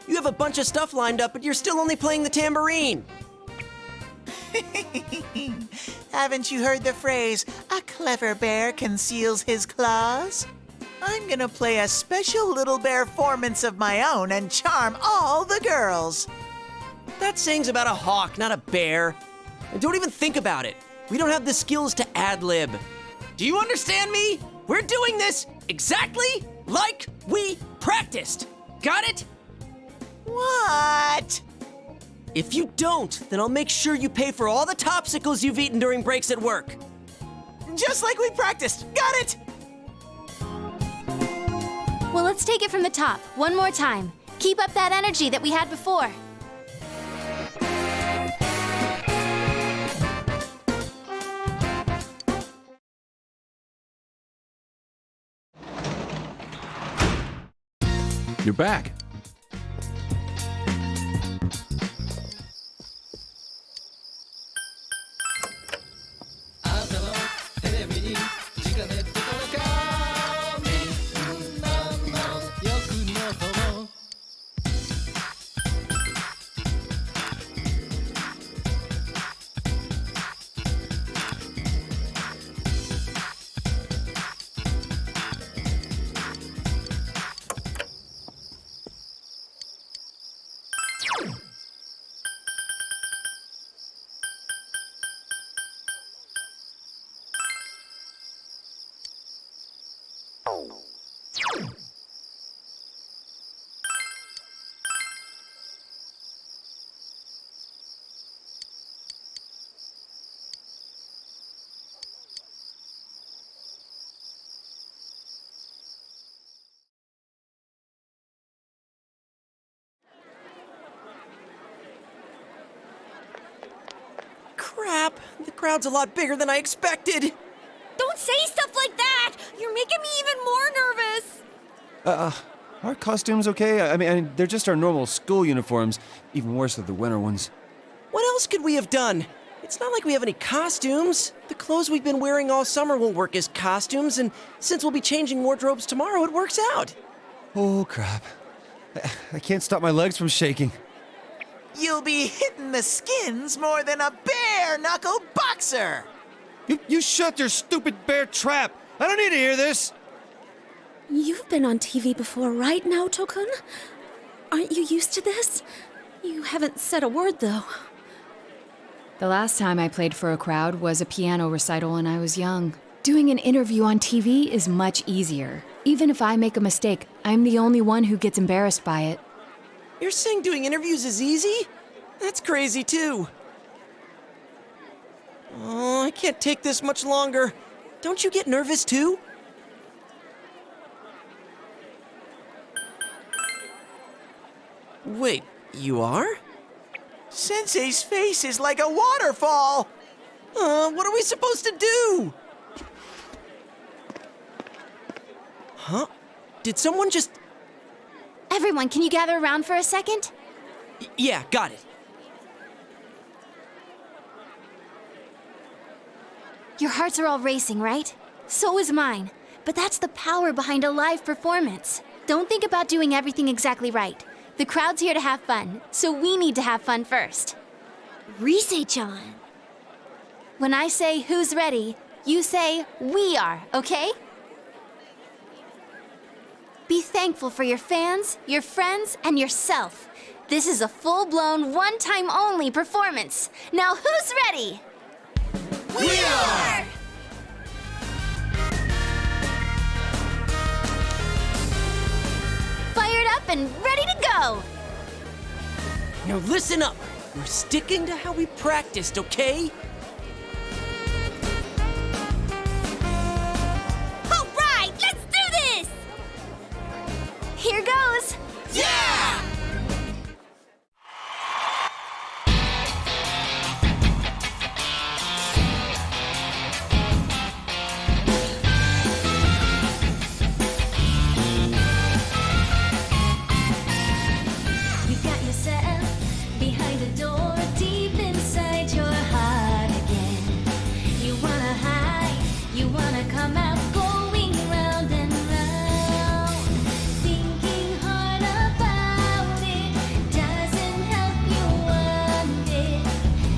[SPEAKER 8] have a bunch of stuff lined up, but you're still only playing the tambourine.
[SPEAKER 4] Haven't you heard the phrase, a clever bear conceals his claws? I'm gonna play a special little bear performance of my own and charm all the girls.
[SPEAKER 8] That saying's about a hawk, not a bear. And don't even think about it. We don't have the skills to ad-lib. Do you understand me? We're doing this exactly like we practiced. Got it?
[SPEAKER 4] What?
[SPEAKER 8] If you don't, then I'll make sure you pay for all the topsicles you've eaten during breaks at work.
[SPEAKER 4] Just like we practiced. Got it?
[SPEAKER 1] Well, let's take it from the top, one more time. Keep up that energy that we had before.
[SPEAKER 2] You're back.
[SPEAKER 8] Crap! The crowd's a lot bigger than I expected!
[SPEAKER 10] Don't say stuff like that! You're making me even more nervous!
[SPEAKER 13] Are costumes okay? I mean, they're just our normal school uniforms. Even worse are the winter ones.
[SPEAKER 8] What else could we have done? It's not like we have any costumes. The clothes we've been wearing all summer won't work as costumes, and since we'll be changing wardrobes tomorrow, it works out.
[SPEAKER 13] Oh, crap. I can't stop my legs from shaking.
[SPEAKER 4] You'll be hitting the skins more than a bare-knuckle boxer!
[SPEAKER 13] You shut your stupid bear trap! I don't need to hear this!
[SPEAKER 3] You've been on TV before, right, Naoto-kun? Aren't you used to this? You haven't said a word, though.
[SPEAKER 11] The last time I played for a crowd was a piano recital when I was young. Doing an interview on TV is much easier. Even if I make a mistake, I'm the only one who gets embarrassed by it.
[SPEAKER 8] You're saying doing interviews is easy? That's crazy, too. Oh, I can't take this much longer. Don't you get nervous, too? Wait, you are?
[SPEAKER 4] Sensei's face is like a waterfall!
[SPEAKER 8] What are we supposed to do? Huh? Did someone just...
[SPEAKER 1] Everyone, can you gather around for a second?
[SPEAKER 8] Yeah, got it.
[SPEAKER 1] Your hearts are all racing, right? So is mine. But that's the power behind a live performance. Don't think about doing everything exactly right. The crowd's here to have fun, so we need to have fun first.
[SPEAKER 3] Rise-chan.
[SPEAKER 1] When I say who's ready, you say we are, okay? Be thankful for your fans, your friends, and yourself. This is a full-blown, one-time-only performance. Now who's ready?
[SPEAKER 4] We are!
[SPEAKER 1] Fired up and ready to go!
[SPEAKER 8] Now listen up. We're sticking to how we practiced, okay?
[SPEAKER 10] All right, let's do this!
[SPEAKER 1] Here goes!
[SPEAKER 4] Yeah!
[SPEAKER 14] You got yourself behind a door deep inside your heart again. You wanna hide, you wanna come out, going round and round. Thinking hard about it doesn't help you one bit.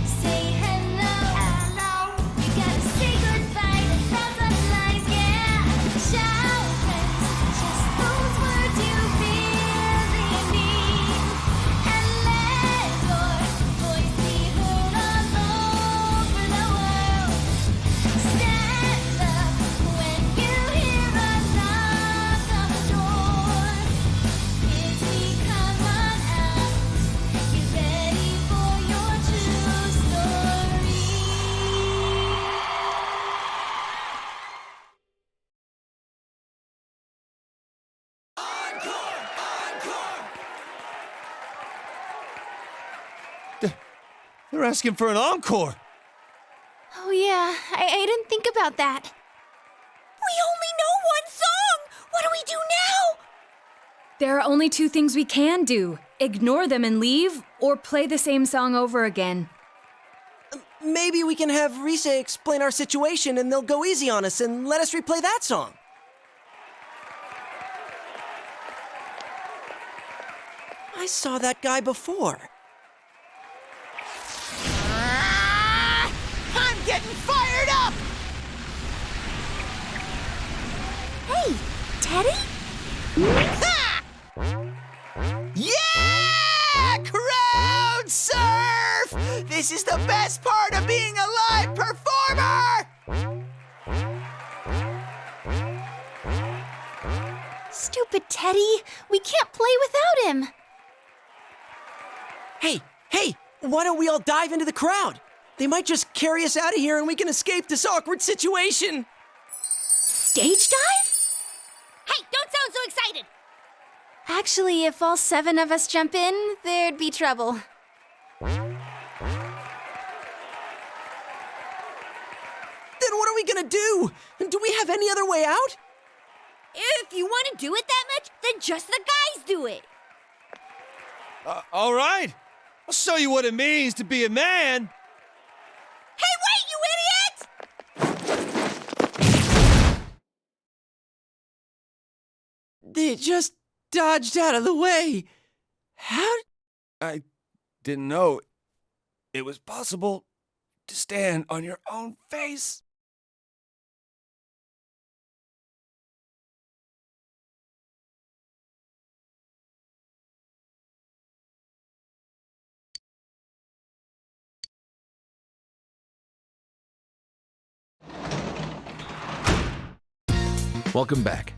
[SPEAKER 14] Say hello, hello. You gotta say goodbye to thousands lies, yeah. Shout friends, just those words you really mean. And let your voice be heard all over the world. Stand up when you hear a knock on the door. Kids, we come on out. Get ready for your true story.
[SPEAKER 13] They're asking for an encore!
[SPEAKER 1] Oh yeah, I didn't think about that.
[SPEAKER 10] We only know one song! What do we do now?
[SPEAKER 11] There are only two things we can do. Ignore them and leave, or play the same song over again.
[SPEAKER 8] Maybe we can have Rise explain our situation and they'll go easy on us and let us replay that song. I saw that guy before.
[SPEAKER 4] I'm getting fired up!
[SPEAKER 3] Hey, Teddy?
[SPEAKER 4] Ha! Yeah! Crowd surf! This is the best part of being a live performer!
[SPEAKER 1] it, Teddy. We can't play without him.
[SPEAKER 8] Hey, why don't we all dive into the crowd? They might just carry us out of here and we can escape this awkward situation.
[SPEAKER 10] Stage dive? Hey, don't sound so excited!
[SPEAKER 1] Actually, if all 7 of us jump in, there'd be trouble.
[SPEAKER 8] Then what are we gonna do? Do we have any other way out?
[SPEAKER 10] If you want to do it that much, then just the guys do it.
[SPEAKER 13] All right. I'll show you what it means to be a man.
[SPEAKER 10] Hey, wait, you idiot!
[SPEAKER 8] They just dodged out of the way. How?
[SPEAKER 13] I didn't know it was possible to stand on your own face.
[SPEAKER 2] Welcome back.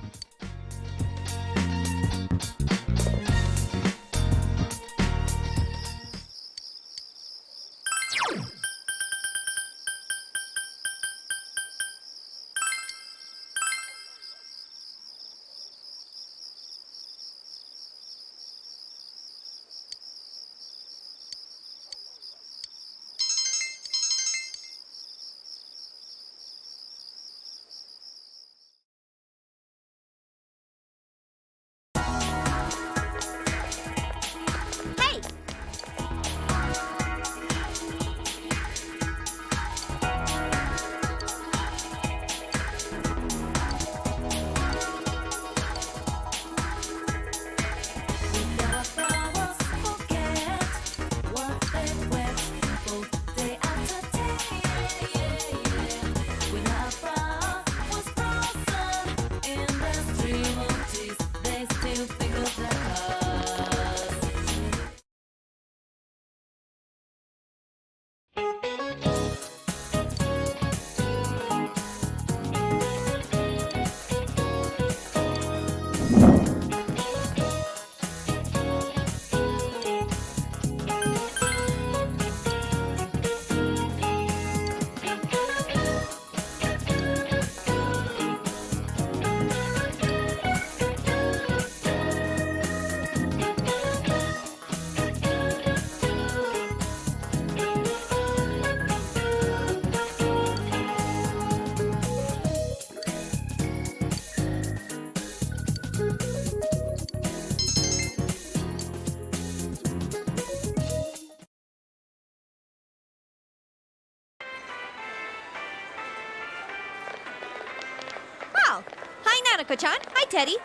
[SPEAKER 10] Wow. Hi, Nanako-chan. Hi, Teddy.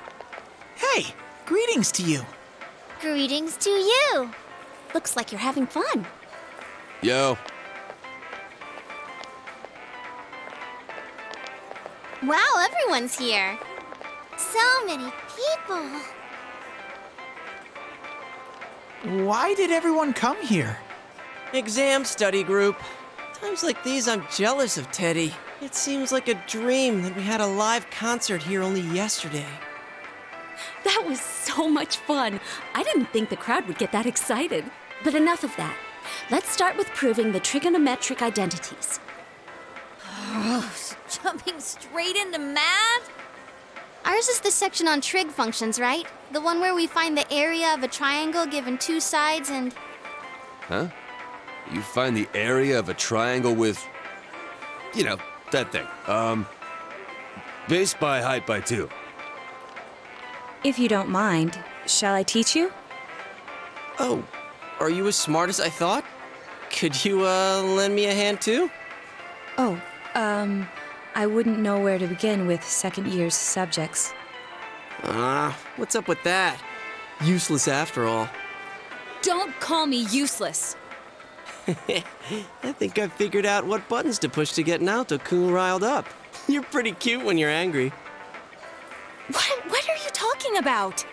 [SPEAKER 4] Hey, greetings to you.
[SPEAKER 5] Greetings to you.
[SPEAKER 3] Looks like you're having fun.
[SPEAKER 12] Yo.
[SPEAKER 5] Wow, everyone's here. So many people.
[SPEAKER 4] Why did everyone come here?
[SPEAKER 8] Exam study group. Times like these, I'm jealous of Teddy. It seems like a dream that we had a live concert here only yesterday.
[SPEAKER 11] That was so much fun. I didn't think the crowd would get that excited.
[SPEAKER 3] But enough of that. Let's start with proving the trigonometric identities.
[SPEAKER 10] Jumping straight into math?
[SPEAKER 1] Ours is the section on trig functions, right? The one where we find the area of a triangle given 2 sides and...
[SPEAKER 12] Huh? You find the area of a triangle with, you know, that thing. Base by height by 2.
[SPEAKER 11] If you don't mind, shall I teach you?
[SPEAKER 8] Oh, are you as smart as I thought? Could you, lend me a hand too?
[SPEAKER 11] Oh, I wouldn't know where to begin with second year's subjects.
[SPEAKER 8] What's up with that? Useless after all.
[SPEAKER 11] Don't call me useless.
[SPEAKER 8] I think I've figured out what buttons to push to get Naoto-kun riled up. You're pretty cute when you're angry.
[SPEAKER 11] What are you talking about?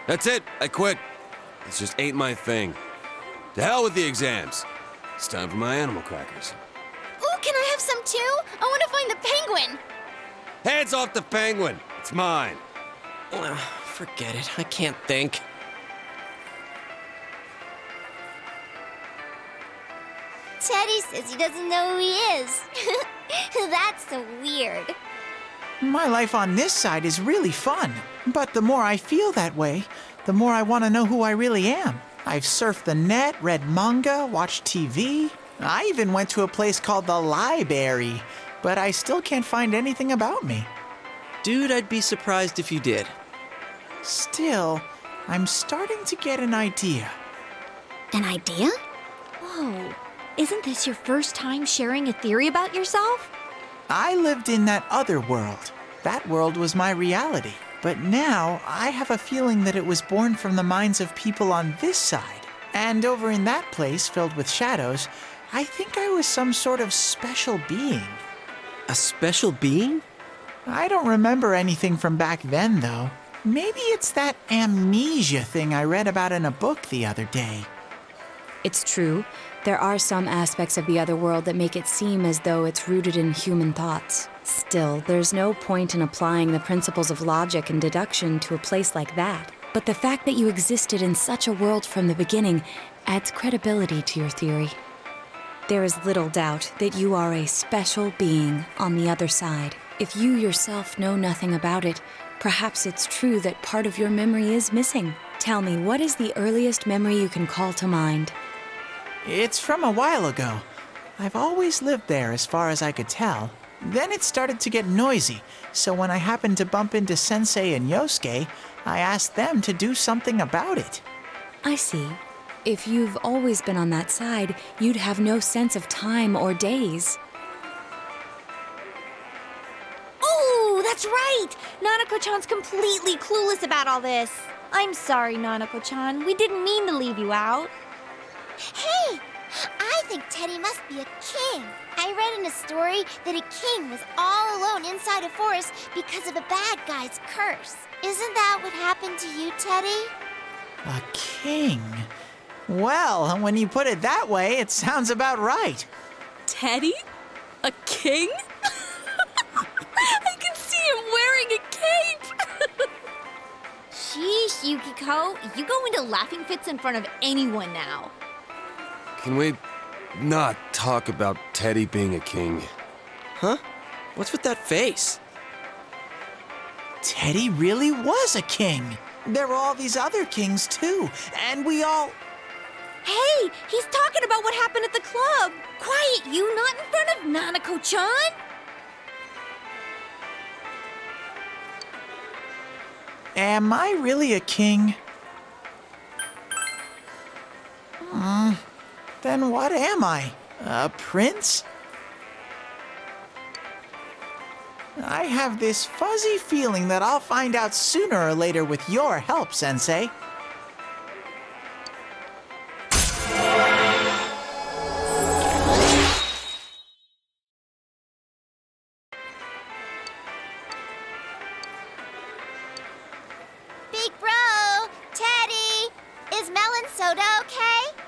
[SPEAKER 12] That's it. I quit. This just ain't my thing. To hell with the exams. It's time for my animal crackers.
[SPEAKER 1] Ooh, can I have some too? I want to find the penguin.
[SPEAKER 12] Hands off the penguin. It's mine.
[SPEAKER 8] Forget it. I can't think.
[SPEAKER 5] Teddy says he doesn't know who he is. That's so weird.
[SPEAKER 4] My life on this side is really fun, but the more I feel that way, the more I want to know who I really am. I've surfed the net, read manga, watched TV. I even went to a place called the Library, but I still can't find anything about me.
[SPEAKER 8] Dude, I'd be surprised if you did.
[SPEAKER 4] Still, I'm starting to get an idea.
[SPEAKER 3] An idea?
[SPEAKER 10] Whoa. Isn't this your first time sharing a theory about yourself?
[SPEAKER 4] I lived in that other world. That world was my reality. But now, I have a feeling that it was born from the minds of people on this side. And over in that place, filled with shadows, I think I was some sort of special being.
[SPEAKER 8] A special being?
[SPEAKER 4] I don't remember anything from back then, though. Maybe it's that amnesia thing I read about in a book the other day.
[SPEAKER 11] It's true. There are some aspects of the other world that make it seem as though it's rooted in human thoughts. Still, there's no point in applying the principles of logic and deduction to a place like that. But the fact that you existed in such a world from the beginning adds credibility to your theory. There is little doubt that you are a special being on the other side. If you yourself know nothing about it, perhaps it's true that part of your memory is missing. Tell me, what is the earliest memory you can call to mind?
[SPEAKER 4] It's from a while ago. I've always lived there as far as I could tell. Then it started to get noisy, so when I happened to bump into Sensei and Yosuke, I asked them to do something about it.
[SPEAKER 11] I see. If you've always been on that side, you'd have no sense of time or days.
[SPEAKER 10] Oh, that's right! Nanako-chan's completely clueless about all this. I'm sorry, Nanako-chan. We didn't mean to leave you out.
[SPEAKER 5] Hey! I think Teddy must be a king. I read in a story that a king was all alone inside a forest because of a bad guy's curse. Isn't that what happened to you, Teddy?
[SPEAKER 4] A king? Well, when you put it that way, it sounds about right.
[SPEAKER 11] Teddy? A king? I can see him wearing a cape!
[SPEAKER 10] Sheesh, Yukiko. You go into laughing fits in front of anyone now.
[SPEAKER 12] Can we not talk about Teddy being a king?
[SPEAKER 8] Huh? What's with that face?
[SPEAKER 4] Teddy really was a king. There were all these other kings, too, and we all...
[SPEAKER 10] Hey, he's talking about what happened at the club. Quiet, you, not in front of Nanako-chan.
[SPEAKER 4] Am I really a king? Then what am I? A prince? I have this fuzzy feeling that I'll find out sooner or later with your help, Sensei.
[SPEAKER 5] Big bro! Teddy! Is melon soda okay?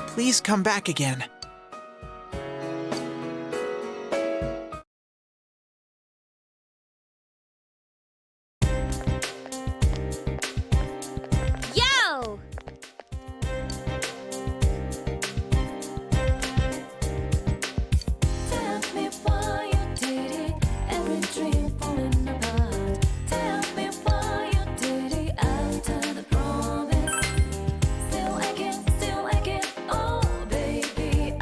[SPEAKER 4] Please come back again.
[SPEAKER 10] Yo!
[SPEAKER 14] Tell me why you did it, every dream falling apart. Tell me why you did it after the promise. Still I can, oh baby,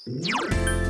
[SPEAKER 14] Playtime.